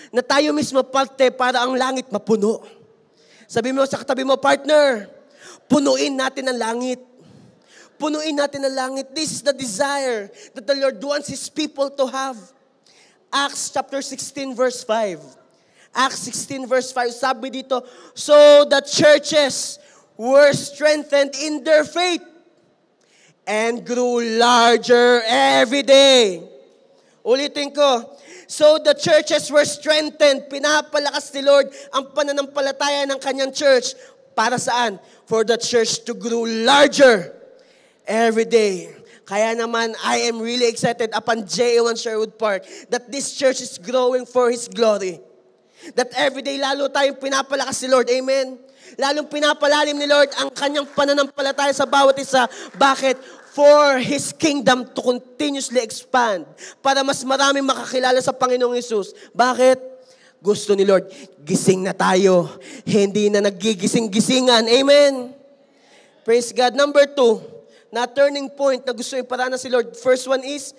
Na tayo mismo parte para ang langit mapuno. Sabi mo sa katabi mo, partner, punuin natin ang langit. Punuin natin ang langit. This is the desire that the Lord wants His people to have. Acts chapter 16 verse 5. Acts 16 verse 5, sabi dito, so the churches were strengthened in their faith and grew larger every day. Ulitin ko. So the churches were strengthened. Pinapalakas ni Lord ang pananampalataya ng kanyang church. Para saan? For the church to grow larger every day. Kaya naman, I am really excited upon J1 Sherwood Park that this church is growing for His glory. That every day, lalo tayong pinapalakas ni Lord. Amen? Lalong pinapalalim ni Lord ang kanyang pananampalataya sa bawat isa. Bakit? For His kingdom to continuously expand. Para mas maraming makakilala sa Panginoong Hesus. Bakit? Gusto ni Lord, gising na tayo. Hindi na nagigising-gisingan. Amen? Praise God. Number 2. Na turning point na gusto iparanas si Lord. First one is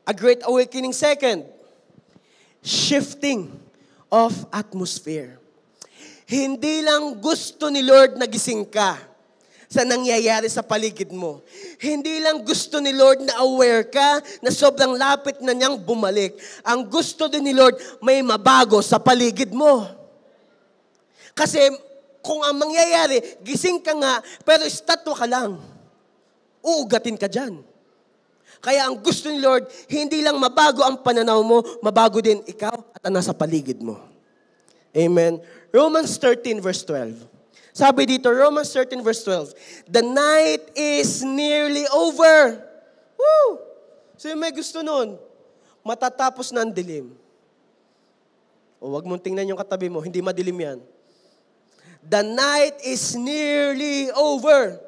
a great awakening. Second, shifting of atmosphere. Hindi lang gusto ni Lord na gising ka sa nangyayari sa paligid mo. Hindi lang gusto ni Lord na aware ka na sobrang lapit na niyang bumalik. Ang gusto din ni Lord, may mabago sa paligid mo. Kasi kung ang mangyayari, gising ka nga, pero estatwa ka lang. Uugatin ka dyan. Kaya ang gusto ni Lord, hindi lang mabago ang pananaw mo, mabago din ikaw at ang nasa paligid mo. Amen. Romans 13 verse 12. Sabi dito, Romans 13 verse 12, the night is nearly over. Woo! Sino may gusto nun? Matatapos na ang dilim. O wag mong tingnan yung katabi mo, hindi madilim yan. The night is nearly over.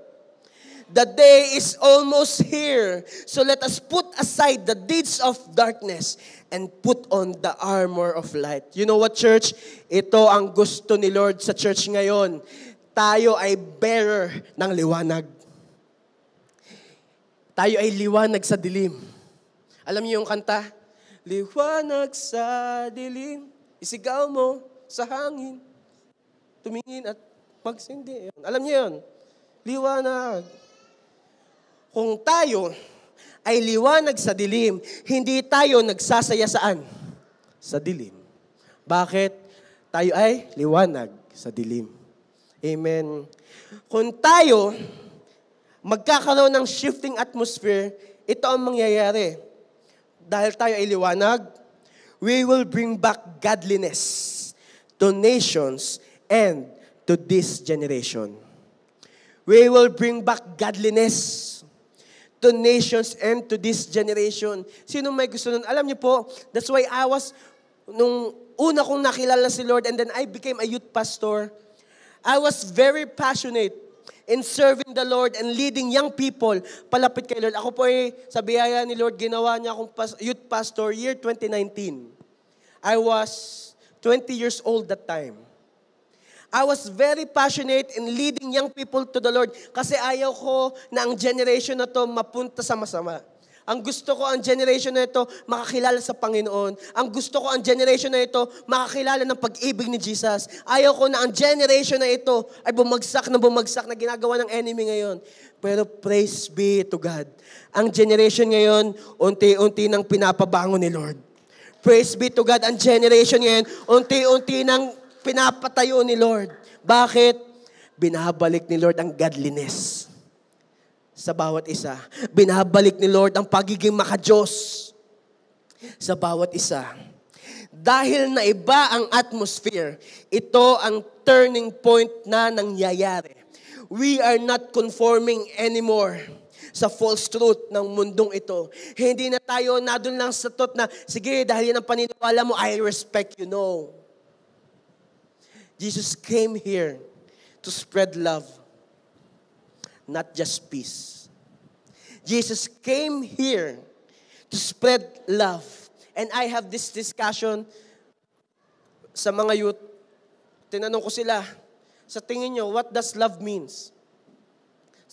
The day is almost here. So let us put aside the deeds of darkness and put on the armor of light. You know what, church? Ito ang gusto ni Lord sa church ngayon. Tayo ay bearer ng liwanag. Tayo ay liwanag sa dilim. Alam niyo yung kanta? Liwanag sa dilim, isigaw mo sa hangin, tumingin at magsindi. Alam niyo yun? Liwanag. Kung tayo ay liwanag sa dilim, hindi tayo nagsasaya saan? Sa dilim. Bakit? tayo ay liwanag sa dilim. Amen. Kung tayo magkakaroon ng shifting atmosphere, ito ang mangyayari. Dahil tayo ay liwanag, we will bring back godliness to nations and to this generation. We will bring back godliness to nations and to this generation. Sino may gusto nun? Alam niyo po, that's why nung una kong nakilala si Lord and then I became a youth pastor, I was very passionate in serving the Lord and leading young people palapit kay Lord. Ako po ay sa biyaya ni Lord, ginawa niya akong youth pastor year 2019. I was 20 years old that time. I was very passionate in leading young people to the Lord kasi ayaw ko na ang generation na to mapunta sa masama. Ang gusto ko ang generation na ito makakilala sa Panginoon. Ang gusto ko ang generation na ito makakilala ng pag-ibig ni Jesus. Ayaw ko na ang generation na ito ay bumagsak na ginagawa ng enemy ngayon. Pero praise be to God. Ang generation ngayon, unti-unti nang pinapabango ni Lord. Praise be to God. Ang generation ngayon, unti-unti nang pinapatayo ni Lord. Bakit? Binabalik ni Lord ang godliness sa bawat isa. Binabalik ni Lord ang pagiging makadiyos sa bawat isa. Dahil na iba ang atmosphere, ito ang turning point na nangyayari. We are not conforming anymore sa false truth ng mundong ito. Hindi na tayo nadun lang sa thought na, sige, dahil yan ang paniniwala mo, I respect you. No. Jesus came here to spread love, not just peace. Jesus came here to spread love. And I have this discussion sa mga youth. Tinanong ko sila, sa tingin nyo, what does love means?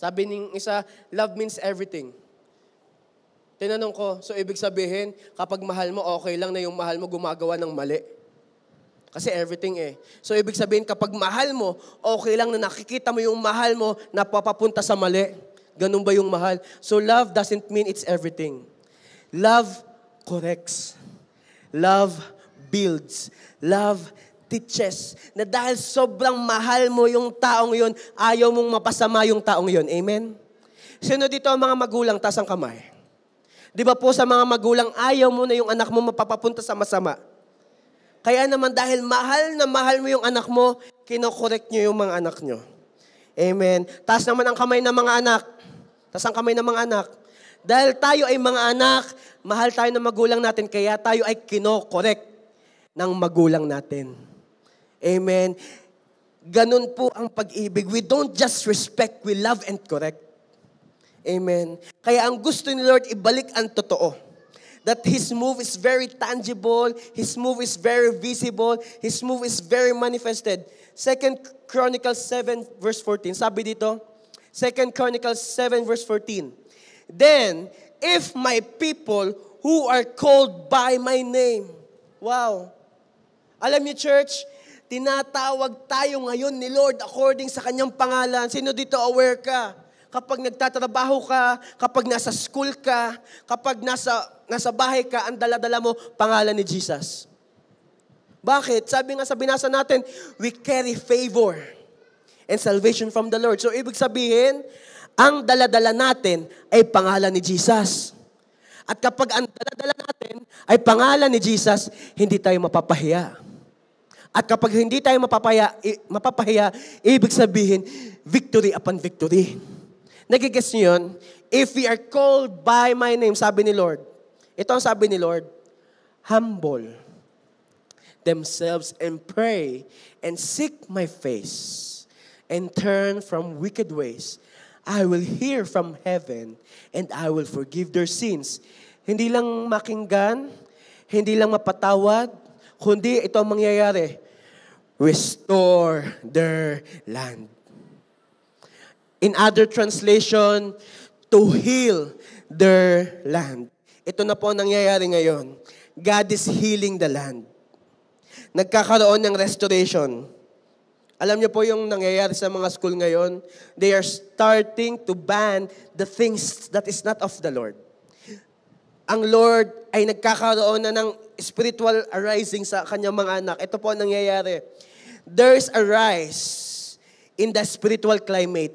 Sabi ng isa, love means everything. Tinanong ko, so ibig sabihin, kapag mahal mo, okay lang na yung mahal mo gumagawa ng mali. Kasi everything eh. So ibig sabihin, kapag mahal mo, okay lang na nakikita mo yung mahal mo na papapunta sa mali. Ganun ba yung mahal? So love doesn't mean it's everything. Love corrects. Love builds. Love teaches. Na dahil sobrang mahal mo yung taong yun, ayaw mong mapasama yung taong yun. Amen? Sino dito ang mga magulang? Taas ang kamay. Di ba po sa mga magulang, ayaw mo na yung anak mo mapapapunta sa masama. Kaya naman dahil mahal na mahal mo yung anak mo, kinokorek nyo yung mga anak nyo. Amen. Taas naman ang kamay ng mga anak. Taas ang kamay ng mga anak. Dahil tayo ay mga anak, mahal tayo ng magulang natin, kaya tayo ay kinokorek ng magulang natin. Amen. Ganun po ang pag-ibig. We don't just respect, we love and correct. Amen. Kaya ang gusto ni Lord, ibalik ang totoo. That His move is very tangible, His move is very visible, His move is very manifested. 2 Chronicles 7 verse 14, sabi dito, 2 Chronicles 7 verse 14, then, if my people who are called by my name, wow, alam niyo church, tinatawag tayo ngayon ni Lord according sa Kanyang pangalan. Sino dito aware ka? Kapag nagtatrabaho ka, kapag nasa school ka, kapag nasa bahay ka, ang dala-dala mo, pangalan ni Jesus. Bakit? Sabi nga sa binasa natin, we carry favor and salvation from the Lord. So, ibig sabihin, ang dala-dala natin ay pangalan ni Jesus. At kapag ang dala-dala natin ay pangalan ni Jesus, hindi tayo mapapahiya. At kapag hindi tayo mapapahiya, ibig sabihin, victory upon victory. Nagigets niyo yun? If we are called by my name, sabi ni Lord, ito ang sabi ni Lord, humble themselves and pray and seek my face and turn from wicked ways. I will hear from heaven and I will forgive their sins. Hindi lang makinggan, hindi lang mapatawad, kundi ito ang mangyayari. Restore their land. In other translation, to heal their land. Ito na po ang nangyayari ngayon. God is healing the land. Nagkakaroon ng restoration. Alam niyo po yung nangyayari sa mga school ngayon? They are starting to ban the things that is not of the Lord. ang Lord ay nagkakaroon na ng spiritual arising sa kanyang mga anak. Ito po ang nangyayari. There's a rise in the spiritual climate.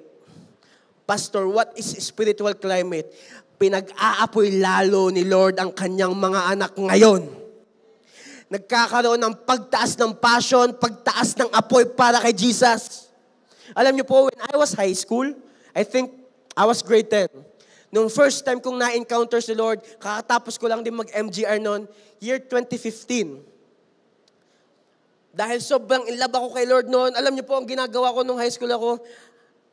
Pastor, what is spiritual climate? Pinag-aapoy lalo ni Lord ang kanyang mga anak ngayon. Nagkakaroon ng pagtaas ng passion, pagtaas ng apoy para kay Jesus. Alam niyo po, when I was high school, I think I was grade 10. Nung first time kong na-encounter si Lord, kakatapos ko lang din mag-MGR noon, year 2015. Dahil sobrang in love ako kay Lord noon, alam niyo po, ang ginagawa ko nung high school ako,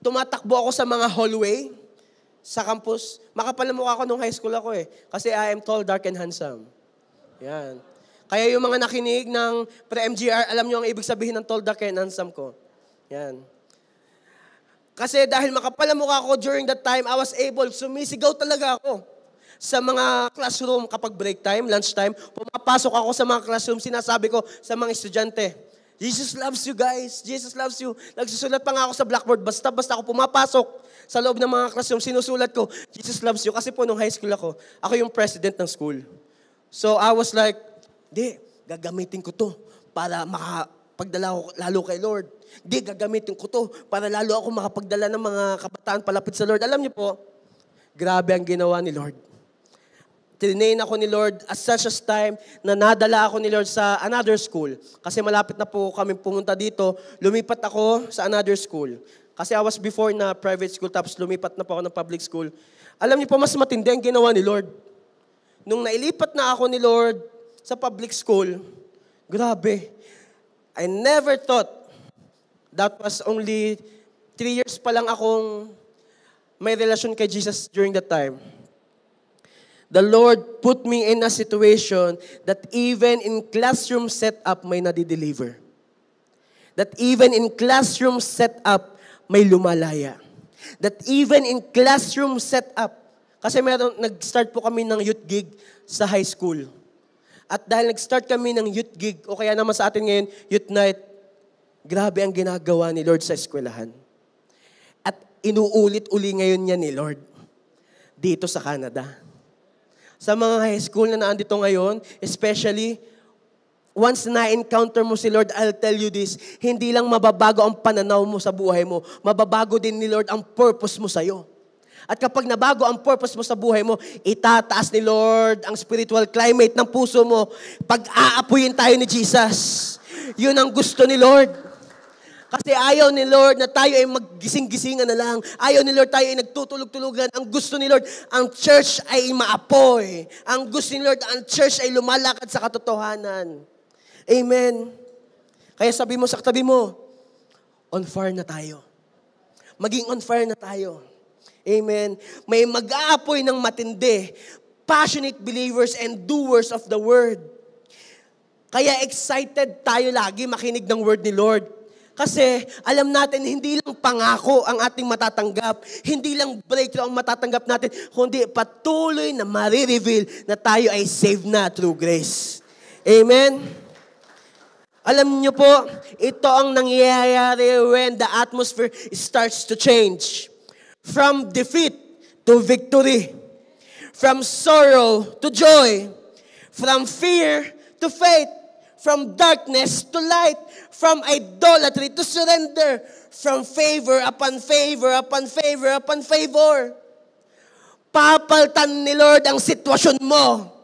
tumatakbo ako sa mga hallway sa campus. Makapal na mukha ako nung high school ako eh. Kasi I am tall, dark, and handsome. Yan. Kaya yung mga nakinig ng pre-MGR, alam niyo ang ibig sabihin ng tall, dark, and handsome ko. Yan. Kasi dahil makapal ang mukha ko during that time, I was able, sumisigaw talaga ako sa mga classroom kapag break time, lunch time. Pumapasok ako sa mga classroom, sinasabi ko sa mga estudyante, Jesus loves you guys, Jesus loves you. Nagsusulat pa nga ako sa blackboard, basta ako pumapasok sa loob ng mga classroom, sinusulat ko, Jesus loves you. Kasi po nung high school ako yung president ng school. So I was like, gagamitin ko to para makapagdala ko lalo kay Lord. Gagamitin ko to para lalo ako makapagdala ng mga kabataan palapit sa Lord. Alam niyo po, grabe ang ginawa ni Lord. Trinain ako ni Lord at such as time na nadala ako ni Lord sa another school. Kasi malapit na po kami pumunta dito, lumipat ako sa another school. Kasi I was before na private school, tapos lumipat na po ako ng public school. Alam niyo po, mas matindi ang ginawa ni Lord. Nung nailipat na ako ni Lord sa public school, grabe. I never thought, that was only 3 years pa lang akong may relasyon kay Jesus during that time. The Lord put me in a situation that even in classroom setup may nadideliver. That even in classroom setup may lumalaya. That even in classroom setup, kasi nag-start po kami ng youth gig sa high school. At dahil nag-start kami ng youth gig, o kaya naman sa atin ngayon, youth night, grabe ang ginagawa ni Lord sa eskwelahan. At inuulit-uli ngayon niya ni Lord dito sa Canada. Sa mga high school na naandito ngayon, especially, once na-encounter mo si Lord, I'll tell you this, hindi lang mababago ang pananaw mo sa buhay mo, mababago din ni Lord ang purpose mo sa'yo. At kapag nabago ang purpose mo sa buhay mo, itataas ni Lord ang spiritual climate ng puso mo. Pag-aapuyin tayo ni Jesus. Yun ang gusto ni Lord. Kasi ayaw ni Lord na tayo ay maggising-gisingan na lang. Ayaw ni Lord tayo ay nagtutulog-tulugan. Ang gusto ni Lord, ang church ay maapoy. Ang gusto ni Lord, ang church ay lumalakad sa katotohanan. Amen. Kaya sabi mo sa katabi mo, on fire na tayo. Maging on fire na tayo. Amen. May mag-aapoy ng matindi. Passionate believers and doers of the word. Kaya excited tayo lagi makinig ng word ni Lord. Kasi alam natin, hindi lang pangako ang ating matatanggap. Hindi lang breakthrough ang matatanggap natin, kundi patuloy na marireveal na tayo ay saved na through grace. Amen? Alam niyo po, ito ang nangyayari when the atmosphere starts to change. From defeat to victory. From sorrow to joy. From fear to faith. From darkness to light. From idolatry to surrender. From favor upon favor upon favor upon favor. Papaltan ni Lord ang sitwasyon mo.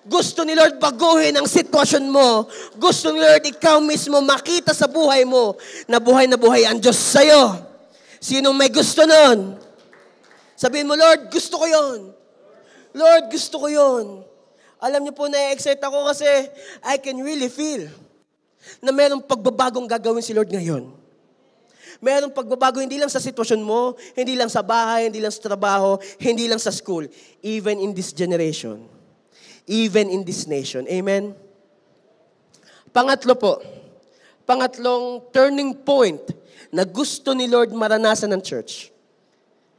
Gusto ni Lord baguhin ang sitwasyon mo. Gusto ni Lord ikaw mismo makita sa buhay mo na buhay ang Diyos sa'yo. Sinong may gusto nun? Sabihin mo, Lord, gusto ko yon. Lord, gusto ko yon. Alam niyo po, na-excite ako kasi I can really feel na merong pagbabagong gagawin si Lord ngayon. Merong pagbabago hindi lang sa sitwasyon mo, hindi lang sa bahay, hindi lang sa trabaho, hindi lang sa school. Even in this generation. Even in this nation. Amen? Pangatlo po. Pangatlong turning point na gusto ni Lord maranasan ng church.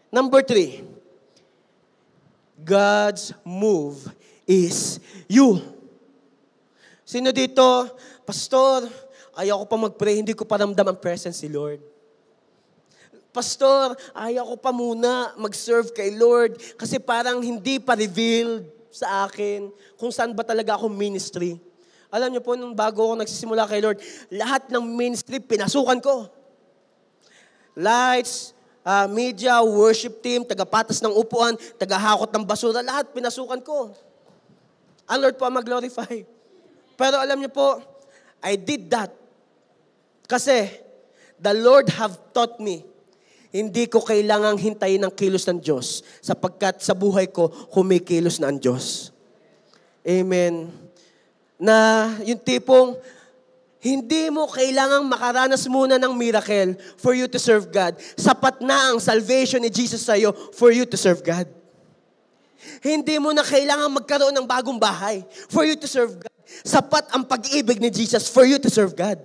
Number 3. God's move is you. Sino dito, Pastor, ayaw ko pa mag-pray, hindi ko pa ramdam ang presence ni Lord. Pastor, ayaw ko pa muna mag-serve kay Lord kasi parang hindi pa revealed. sa akin kung saan ba talaga ako ministry. Alam niyo po, nung bago ako nagsisimula kay Lord, lahat ng ministry, pinasukan ko. Lights, media, worship team, tagapatas ng upuan, tagahakot ng basura, lahat pinasukan ko. Ang Lord po ang mag-glorify. Pero alam niyo po, I did that kasi the Lord have taught me, hindi ko kailangang hintayin ang kilos ng Diyos sapagkat sa buhay ko, kumikilos na ang Diyos. Amen. Na yung tipong, hindi mo kailangang makaranas muna ng miracle for you to serve God. Sapat na ang salvation ni Jesus sa iyo for you to serve God. Hindi mo na kailangang magkaroon ng bagong bahay for you to serve God. Sapat ang pag-ibig ni Jesus for you to serve God.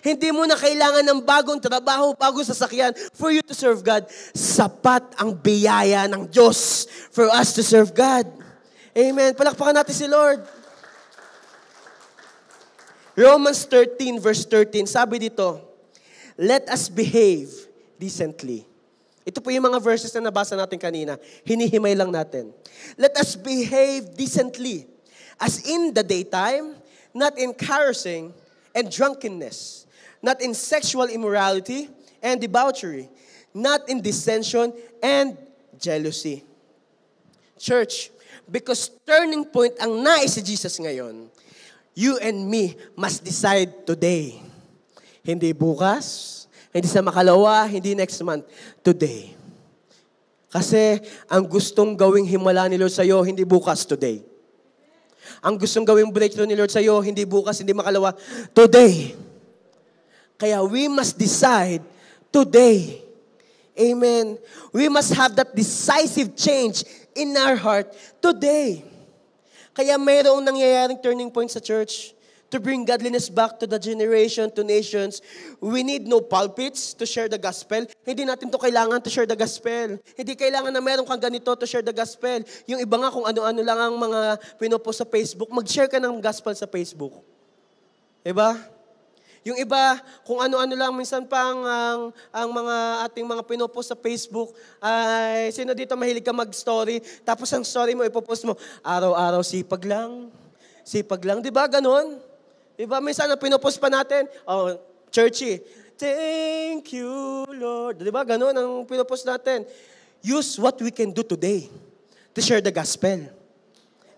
Hindi mo na kailangan ng bagong trabaho, bagong sasakyan for you to serve God. Sapat ang biyaya ng Diyos for us to serve God. Amen. Palakpakan natin si Lord. Romans 13 verse 13, sabi dito, let us behave decently. Ito po yung mga verses na nabasa natin kanina. Hinihimay lang natin. Let us behave decently, as in the daytime, not in carousing and drunkenness, not in sexual immorality and debauchery, not in dissension and jealousy. Church, because turning point ang nais si Jesus ngayon, you and me must decide today. Hindi bukas, hindi sa makalawa, hindi next month. Today. Kasi ang gustong gawing himala ni Lord sa'yo, hindi bukas, today. Ang gustong gawing breakthrough ni Lord sa'yo, hindi bukas, hindi makalawa, today. Kaya we must decide today. Amen. We must have that decisive change in our heart today. Kaya mayroong nangyayaring turning point sa church to bring godliness back to the generation, to nations. We need no pulpits to share the gospel. Hindi natin to kailangan to share the gospel. Hindi kailangan na meron kang ganito to share the gospel. Yung iba nga kung ano-ano lang ang mga pinopost sa Facebook, mag-share ka ng gospel sa Facebook. Diba? Yung iba, kung ano-ano lang, minsan pang ang mga ating mga pinopost sa Facebook, ay sino dito mahilig ka mag-story, tapos ang story mo, ipopost mo, araw-araw sipag lang. Sipag lang, di ba? Ganon. Di ba? Minsan ang pinopost pa natin, churchy, thank you, Lord. Di ba? Ganon ang pinopost natin. Use what we can do today to share the gospel.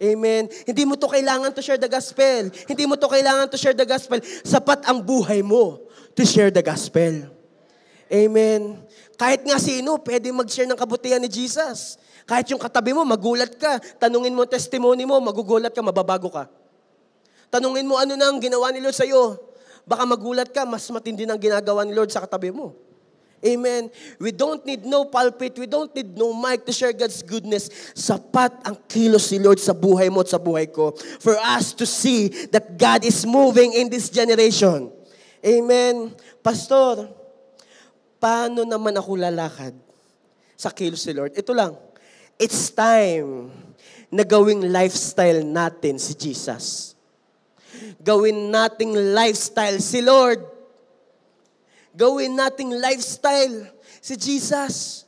Amen. Hindi mo to kailangan to share the gospel. Hindi mo to kailangan to share the gospel. Sapat ang buhay mo to share the gospel. Amen. Kahit nga sino, pwede mag-share ng kabutihan ni Jesus. Kahit yung katabi mo, magulat ka. Tanungin mo testimony mo, magugulat ka, mababago ka. Tanungin mo ano na ang ginawa ni Lord sa'yo. Baka magulat ka, mas matindi ng ginagawa ni Lord sa katabi mo. Amen. We don't need no pulpit. We don't need no mic to share God's goodness. Sapat ang kilos ni Lord sa buhay mo at sa buhay ko for us to see that God is moving in this generation. Amen. Pastor, paano naman ako lalakad sa kilos ni Lord? Ito lang. It's time na gawing lifestyle natin si Jesus. Gawin nating lifestyle si Lord. Gawin nating lifestyle si Jesus.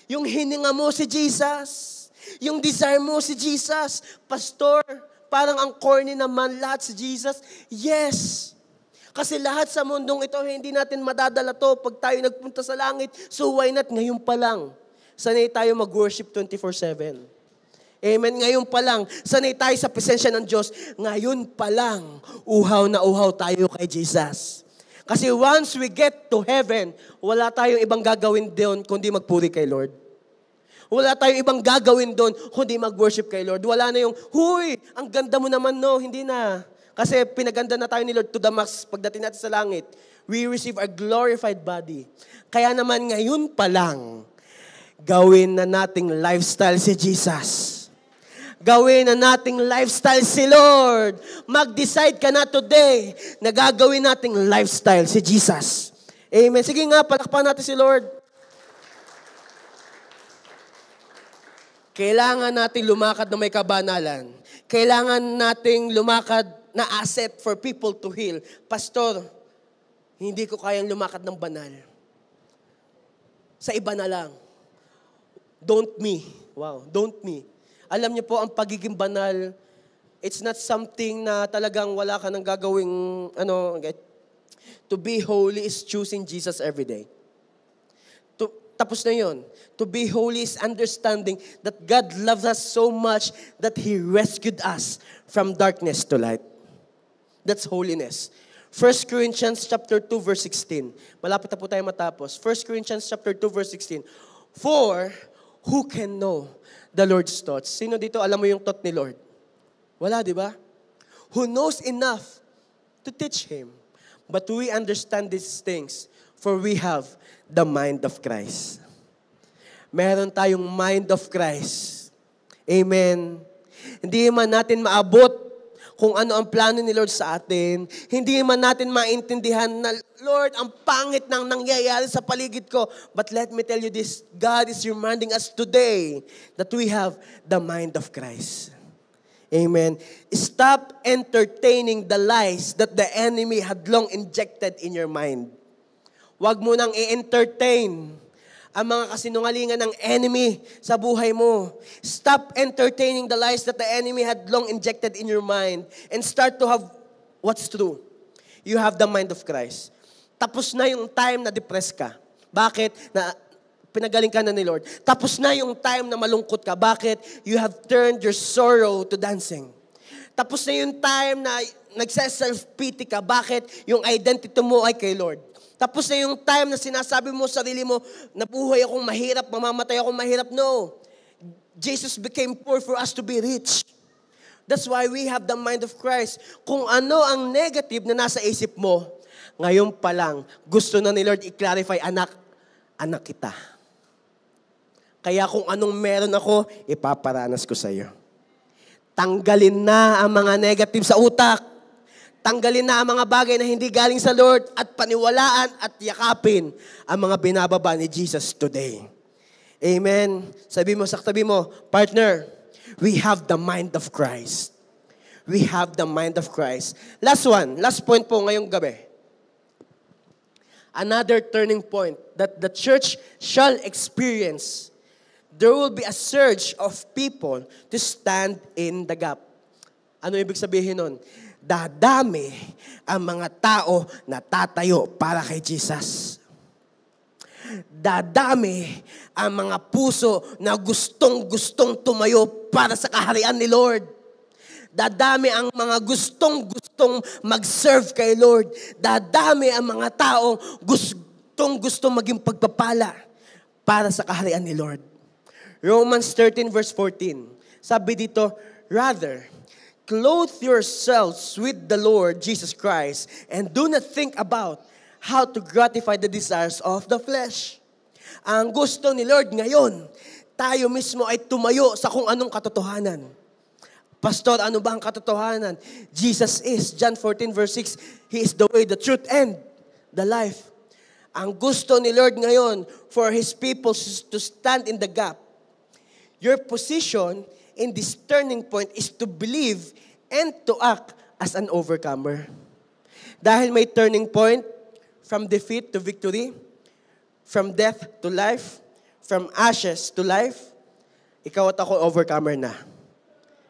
Yung hininga mo si Jesus. Yung desire mo si Jesus. Pastor, parang ang corny naman lahat si Jesus. Yes. Kasi lahat sa mundong ito, hindi natin madadala to pag tayo nagpunta sa langit. So why not ngayon pa lang? Sanay tayo mag-worship 24/7. Amen. Ngayon pa lang, sanay tayo sa presensya ng Diyos. Ngayon pa lang, uhaw na uhaw tayo kay Jesus. Kasi once we get to heaven, wala tayong ibang gagawin doon kundi magpuri kay Lord. Wala tayong ibang gagawin doon kundi mag-worship kay Lord. Wala na yung, huy, ang ganda mo naman, no. Hindi na. Kasi pinaganda na tayo ni Lord to the max pagdating natin sa langit. We receive a glorified body. Kaya naman ngayon pa lang, gawin na nating lifestyle si Jesus. Gawin na nating lifestyle si Lord. Mag-decide ka na today na gagawin nating lifestyle si Jesus. Amen. Sige nga, palakpakan natin si Lord. Kailangan nating lumakad na may kabanalan. Kailangan nating lumakad na asset for people to heal. Pastor, hindi ko kayang lumakad ng banal. Sa iba na lang. Don't me. Wow, don't me. Alam niyo po, ang pagiging banal, it's not something na talagang wala ka nang gagawing, to be holy is choosing Jesus every day. Tapos na yun. To be holy is understanding that God loves us so much that He rescued us from darkness to light. That's holiness. 1 Corinthians chapter 2 verse 16. Malapit na po tayo matapos. 1 Corinthians chapter 2 verse 16. For who can know the Lord's thoughts? Sino dito alam mo yung thought ni Lord? Wala, di ba? Who knows enough to teach Him? But we understand these things, for we have the mind of Christ. Meron tayong mind of Christ. Amen. Hindi man natin maabot kung ano ang plano ni Lord sa atin. Hindi man natin maintindihan na, Lord, ang pangit nang nangyayari sa paligid ko. But let me tell you this, God is reminding us today that we have the mind of Christ. Amen. Stop entertaining the lies that the enemy had long injected in your mind. Huwag mo nang i-entertain ang mga kasinungalingan ng enemy sa buhay mo. Stop entertaining the lies that the enemy had long injected in your mind and start to have what's true. You have the mind of Christ. Tapos na yung time na depressed ka. Bakit? Na pinagaling ka na ni Lord. Tapos na yung time na malungkot ka. Bakit? You have turned your sorrow to dancing. Tapos na yung time na nagse-self-pity ka. Bakit? Yung identity mo ay kay Lord. Tapos na yung time na sinasabi mo sa sarili mo, nabuhay akong mahirap, mamamatay akong mahirap. No. Jesus became poor for us to be rich. That's why we have the mind of Christ. Kung ano ang negative na nasa isip mo, ngayon pa lang, gusto na ni Lord i-clarify, anak kita. Kaya kung anong meron ako, ipaparanas ko sa iyo. Tanggalin na ang mga negative sa utak. Tanggalin na ang mga bagay na hindi galing sa Lord at paniwalaan at yakapin ang mga binababa ni Jesus today. Amen. Sabi mo sa katabi mo, partner, we have the mind of Christ. We have the mind of Christ. Last point po ngayong gabi. Another turning point that the church shall experience. There will be a surge of people to stand in the gap. Ano ibig sabihin nun? Dadami ang mga tao na tatayo para kay Jesus. Dadami ang mga puso na gustong-gustong tumayo para sa kaharian ni Lord. Dadami ang mga gustong-gustong mag-serve kay Lord. Dadami ang mga tao gustong-gustong maging pagpapala para sa kaharian ni Lord. Romans 13 verse 14. Sabi dito, rather, clothe yourselves with the Lord Jesus Christ and do not think about how to gratify the desires of the flesh. Ang gusto ni Lord ngayon, tayo mismo ay tumayo sa kung anong katotohanan. Pastor, ano ba ang katotohanan? Jesus is, John 14 verse 6, He is the way, the truth, and the life. Ang gusto ni Lord ngayon for His people to stand in the gap. Your position in this turning point is to believe and to act as an overcomer. Dahil may turning point from defeat to victory, from death to life, from ashes to life, ikaw at ako overcomer na.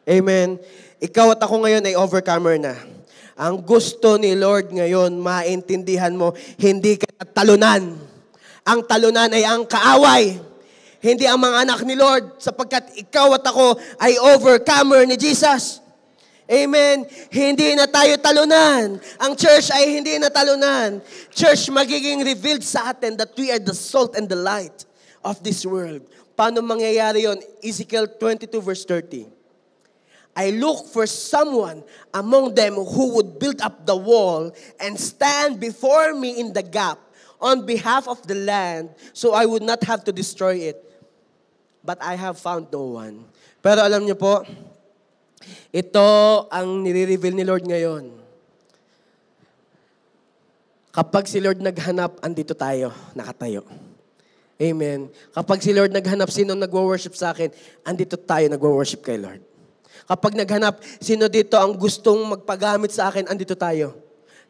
Amen. Ikaw at ako ngayon ay overcomer na. Ang gusto ni Lord ngayon, maintindihan mo, hindi ka talunan. Ang talunan ay ang kaaway. Hindi ang mga anak ni Lord, sapagkat ikaw at ako ay overcomer ni Jesus. Amen. Hindi na tayo talunan. Ang church ay hindi na talunan. Church, magiging revealed sa atin that we are the salt and the light of this world. Paano mangyayari yon? Ezekiel 22 verse 30. I look for someone among them who would build up the wall and stand before me in the gap on behalf of the land so I would not have to destroy it. But I have found no one. Pero alam niyo po, ito ang nire-reveal ni Lord ngayon. Kapag si Lord naghanap, andito tayo, nakatayo. Amen. Kapag si Lord naghanap, sino nagwo-worship sa akin, andito tayo, nagwo-worship kay Lord. Kapag naghanap, sino dito ang gustong magpagamit sa akin, andito tayo.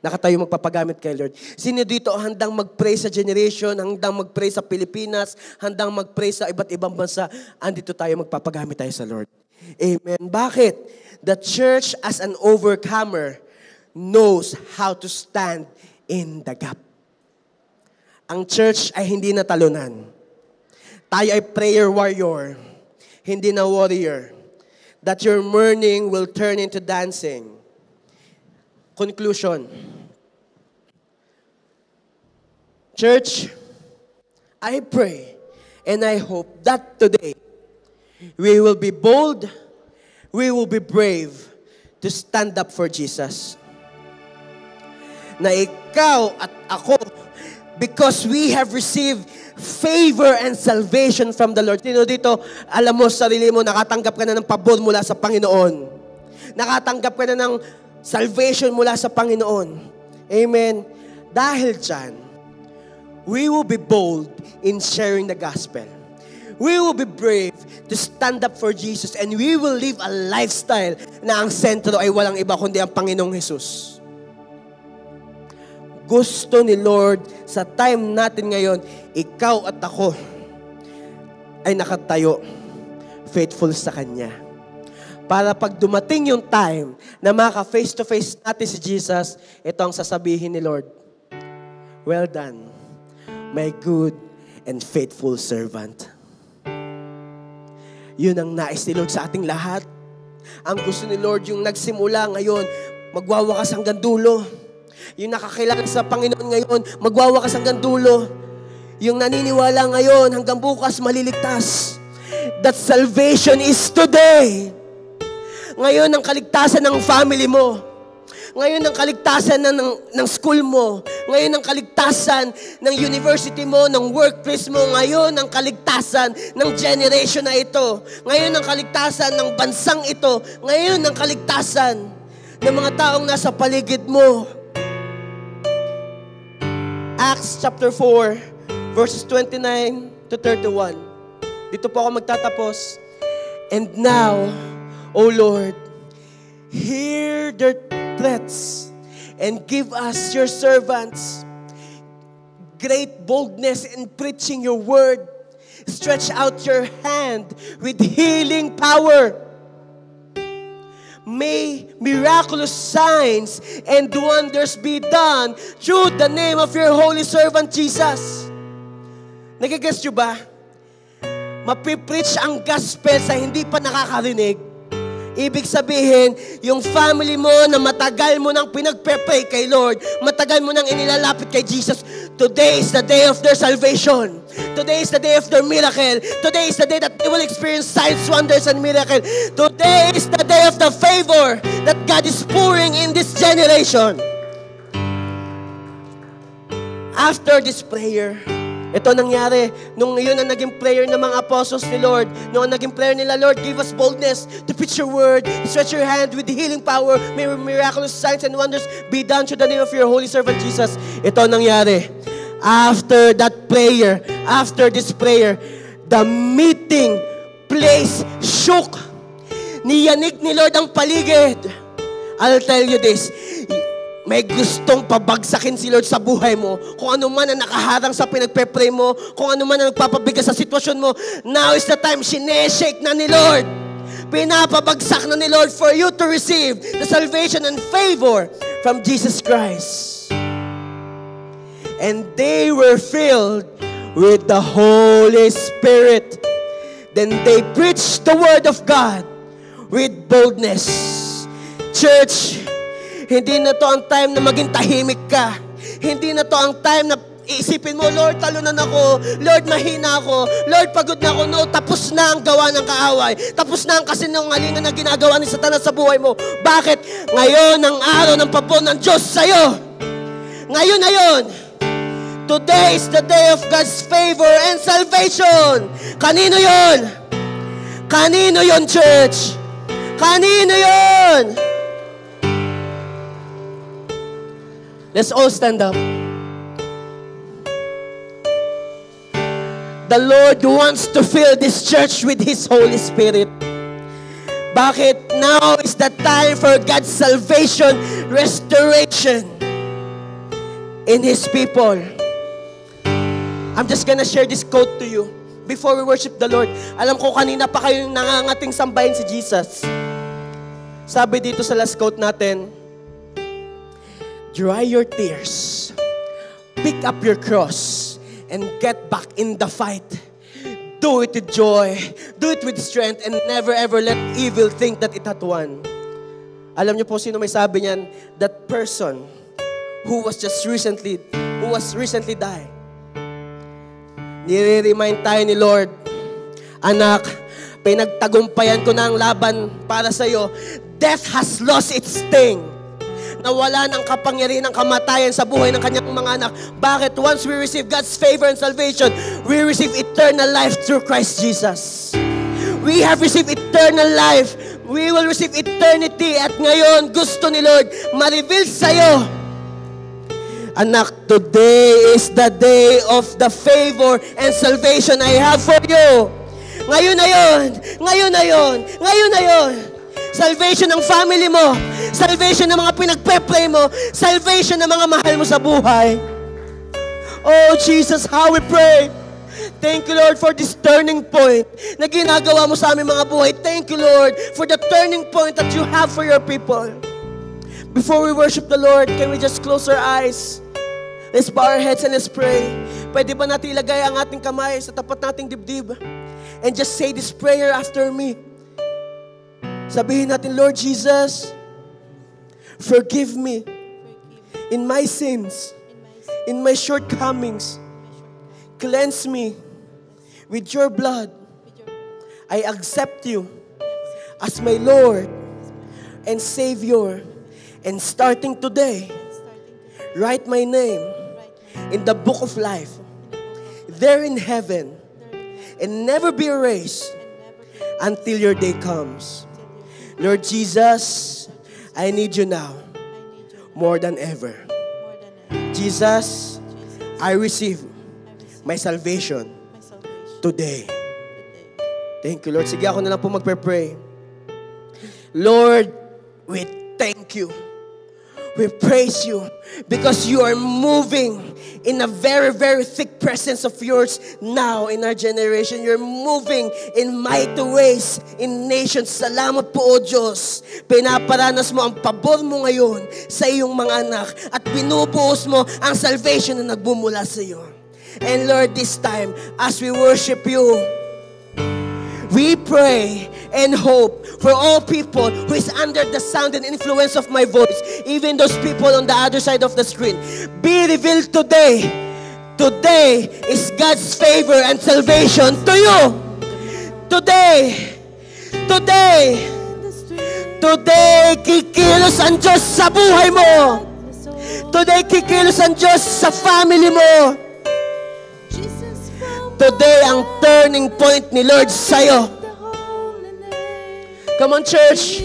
Nakatayo magpapagamit kay Lord. Sino dito handang mag-pray sa generation, handang mag-pray sa Pilipinas, handang mag-pray sa iba't ibang bansa, andito tayo magpapagamit tayo sa Lord. Amen. Bakit? The church as an overcomer knows how to stand in the gap. Ang church ay hindi na talunan. Tayo ay prayer warrior, hindi na warrior. That your mourning will turn into dancing. Conclusion. Church, I pray and I hope that today we will be bold, we will be brave to stand up for Jesus. Na ikaw at ako, because we have received favor and salvation from the Lord. Dito, alam mo sa sarili mo, nakatanggap ka na ng pabor mula sa Panginoon. Nakatanggap ka na ng salvation mula sa Panginoon. Amen. Dahil dyan, we will be bold in sharing the gospel. We will be brave to stand up for Jesus, and we will live a lifestyle na ang sentro ay walang iba kundi ang Panginoong Jesus. Gusto ni Lord sa time natin ngayon, ikaw at ako ay nakatayo, faithful sa Kanya. Para pag dumating yung time na maka-face to face natin si Jesus, ito ang sasabihin ni Lord, well done, my good and faithful servant. Yun ang nais ni Lord sa ating lahat. Ang gusto ni Lord yung nagsimula ngayon, magwawakas hanggang dulo. Yung nakakilala sa Panginoon ngayon, magwawakas hanggang dulo. Yung naniniwala ngayon, hanggang bukas maliligtas. That salvation is today. Ngayon ang kaligtasan ng family mo. Ngayon ang kaligtasan ng school mo. Ngayon ang kaligtasan ng university mo, ng workplace mo. Ngayon ang kaligtasan ng generation na ito. Ngayon ang kaligtasan ng bansang ito. Ngayon ang kaligtasan ng mga taong nasa paligid mo. Acts chapter 4, verses 29 to 31. Dito po ako magtatapos. And now, O Lord, hear their threats and give us, your servants, great boldness in preaching your word. Stretch out your hand with healing power. May miraculous signs and wonders be done through the name of your holy servant Jesus. Nagigets nyo ba? Mapipreach ang gospel sa hindi pa nakakarinig. Ibig sabihin, yung family mo na matagal mo nang pinagpe-pray kay Lord, matagal mo nang inilalapit kay Jesus, today is the day of their salvation. Today is the day of their miracle. Today is the day that they will experience signs, wonders, and miracle. Today is the day of the favor that God is pouring in this generation. After this prayer, ito nangyari, nung yun ang naging prayer ng mga apostles ni Lord, nung ang naging prayer nila, Lord, give us boldness to preach your word, stretch your hand with healing power, may miraculous signs and wonders be done through the name of your holy servant Jesus. Ito ang nangyari. After that prayer, after this prayer, the meeting place shook. Niyanig ni Lord ang paligid. I'll tell you this, may gustong pabagsakin si Lord sa buhay mo. Kung ano man ang nakaharang sa pinagpe-pray mo, kung ano man ang nagpapabigas sa sitwasyon mo, now is the time, sineshake na ni Lord. Pinapabagsak na ni Lord for you to receive the salvation and favor from Jesus Christ. And they were filled with the Holy Spirit. Then they preached the word of God with boldness. Church, hindi na to ang time na maging tahimik ka. Hindi na to ang time na isipin mo, Lord, talunan ako. Lord, mahina ako. Lord, pagod na ako. No, tapos na ang gawa ng kaaway. Tapos na ang kasinungalingan na ginagawa ni Satanas sa buhay mo. Bakit? Ngayon ang araw ng pabor ng Diyos sa'yo. Ngayon na yun. Today is the day of God's favor and salvation. Kanino yun? Kanino yun, church? Kanino yun? Let's all stand up. The Lord wants to fill this church with His Holy Spirit. Bakit? Now is the time for God's salvation, restoration in His people. I'm just gonna share this quote to you before we worship the Lord, alam ko kanina pa kayong nangangating sambahin si Jesus. Sabi dito sa last quote natin, dry your tears, pick up your cross, and get back in the fight. Do it with joy, do it with strength, and never ever let evil think that it had won. Alam niyo po sino may sabi niyan? That person who was recently died. Nire-remind tayo ni Lord, anak, pinagtagumpayan ko na ang laban para sa iyo. Death has lost its sting. Nawala ng kapangyarihan ng kamatayan sa buhay ng kanyang mga anak. Bakit? Once we receive God's favor and salvation, we receive eternal life through Christ Jesus. We have received eternal life. We will receive eternity. At ngayon, gusto ni Lord ma-reveal sa'yo, anak, today is the day of the favor and salvation I have for you. Ngayon na yun. Ngayon na yun. Ngayon na yun. Salvation ng family mo. Salvation ng mga pinagpe-pray mo. Salvation ng mga mahal mo sa buhay. Oh, Jesus, how we pray. Thank you, Lord, for this turning point na ginagawa mo sa aming mga buhay. Thank you, Lord, for the turning point that you have for your people. Before we worship the Lord, can we just close our eyes? Let's bow our heads and let's pray. Pwede ba natin ilagay ang ating kamay sa tapat nating dibdib? And just say this prayer after me. Sabihin natin, Lord Jesus, forgive me in my sins, in my shortcomings. Cleanse me with your blood. I accept you as my Lord and Savior. And starting today, write my name in the book of life, there in heaven, and never be erased until your day comes. Lord Jesus, I need you now more than ever. Jesus, I receive my salvation today. Thank you, Lord. Sige, ako na lang po magpe-pray. Lord, we thank you. We praise you because you are moving in a very, very thick presence of yours now in our generation. You're moving in mighty ways in nations. Salamat po, O Diyos. Pinaparanas mo ang pabor mo ngayon sa iyong mga anak at binubuhos mo ang salvation na nagbumula sa iyo. And Lord, this time, as we worship you, we pray and hope for all people who is under the sound and influence of my voice, even those people on the other side of the screen. Be revealed today. Today is God's favor and salvation to you. Today, kikilos ang Diyos sa buhay mo. Today, kikilos ang Diyos sa family mo. Today, ang turning point ni Lord sa'yo. Come on, church.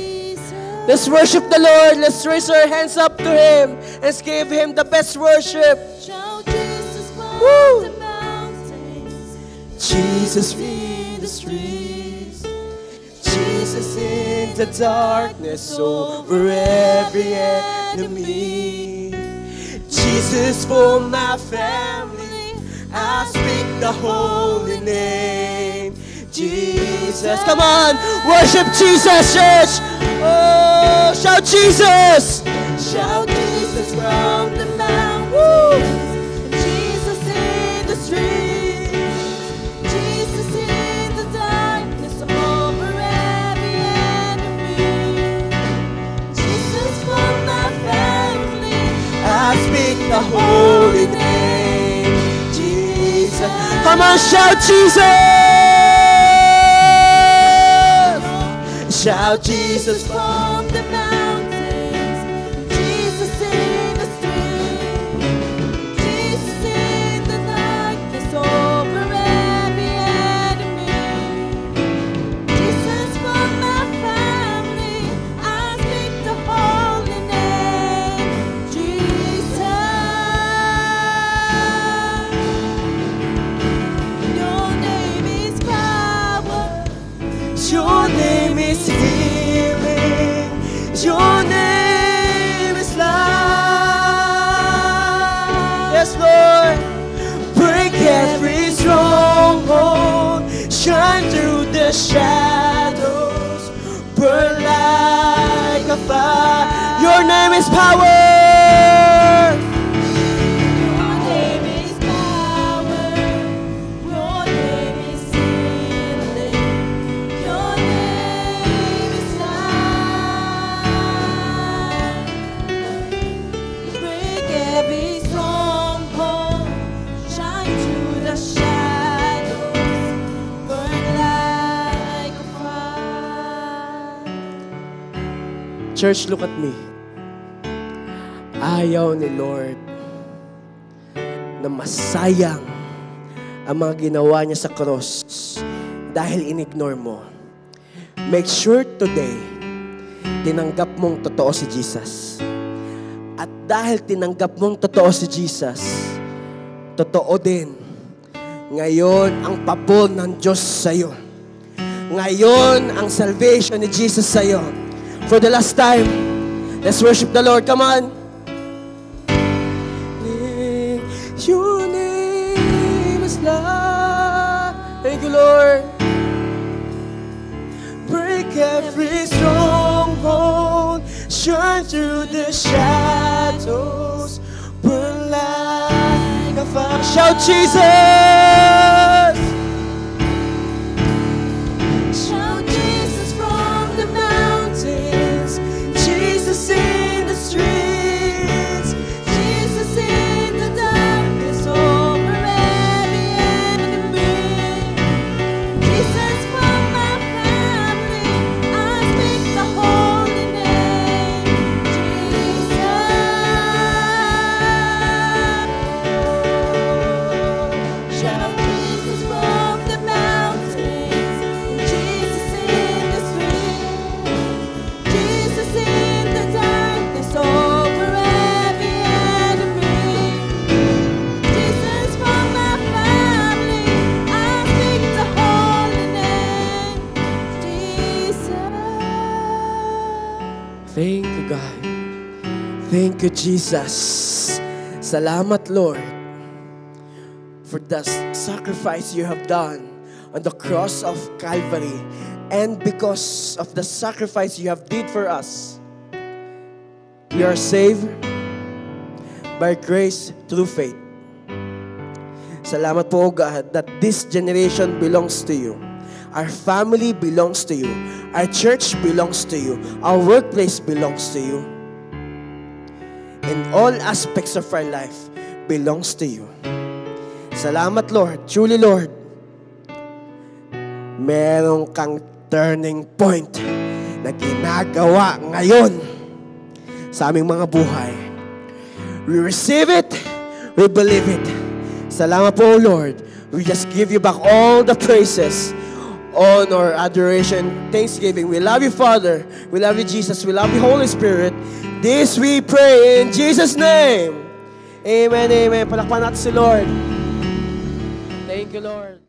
Let's worship the Lord. Let's raise our hands up to Him and give Him the best worship. Woo! Jesus in the streets, Jesus in the darkness over every enemy. Jesus for my family, I speak the holy name. Jesus, come on, worship Jesus, church. Oh, shout Jesus. Shout Jesus from the mountains. Jesus in the streets. Jesus in the darkness over every enemy. Jesus for my family, I speak the holy name. Jesus, come on, shout Jesus. Shout Jesus from the mountains, Jesus in the streets, Jesus in the darkness over every enemy. Jesus for my family, I speak the holy name, Jesus. Your name is power. Your name is healing. Your the shadows, burn like a fire. Your name is power. Your name is power. Your name is healing. Your name is life. Break every stronghold. Shine through the shadows. Burn like a fire. Church, look at me. Ayaw ni Lord na masayang ang mga ginawa niya sa cross dahil inignore mo. Make sure today, tinanggap mong totoo si Jesus. At dahil tinanggap mong totoo si Jesus, totoo din, ngayon ang pabor ng Diyos sa'yo. Ngayon ang salvation ni Jesus sa'yo. For the last time, let's worship the Lord. Come on. Your name is love. Thank you, Lord. Break every stronghold. Shine through the shadows. Burn like a fire. Shout Jesus! Shout Jesus from the mountains, Jesus in the streets, Jesus in the darkness over every enemy, Jesus for my family. I speak the holy name, Jesus. Shout Jesus from the mountains, Jesus in the streets, Jesus in the darkness over every enemy, Jesus for my family. I speak the holy name, Jesus. Thank you, God. Thank you, Jesus. Salamat, Lord, for the sacrifice you have done on the cross of Calvary. And because of the sacrifice you have did for us, we are saved by grace through faith. Salamat po, God, that this generation belongs to you. Our family belongs to you. Our church belongs to you. Our workplace belongs to you. And all aspects of our life belongs to you. Salamat, Lord. Truly, Lord, meron kang turning point na ginagawa ngayon sa aming mga buhay. We receive it. We believe it. Salamat po, Lord. We just give you back all the praises, honor, adoration, thanksgiving. We love you, Father. We love you, Jesus. We love you, Holy Spirit. This we pray in Jesus' name. Amen, amen. Palakpan natin si Lord. Thank you, Lord.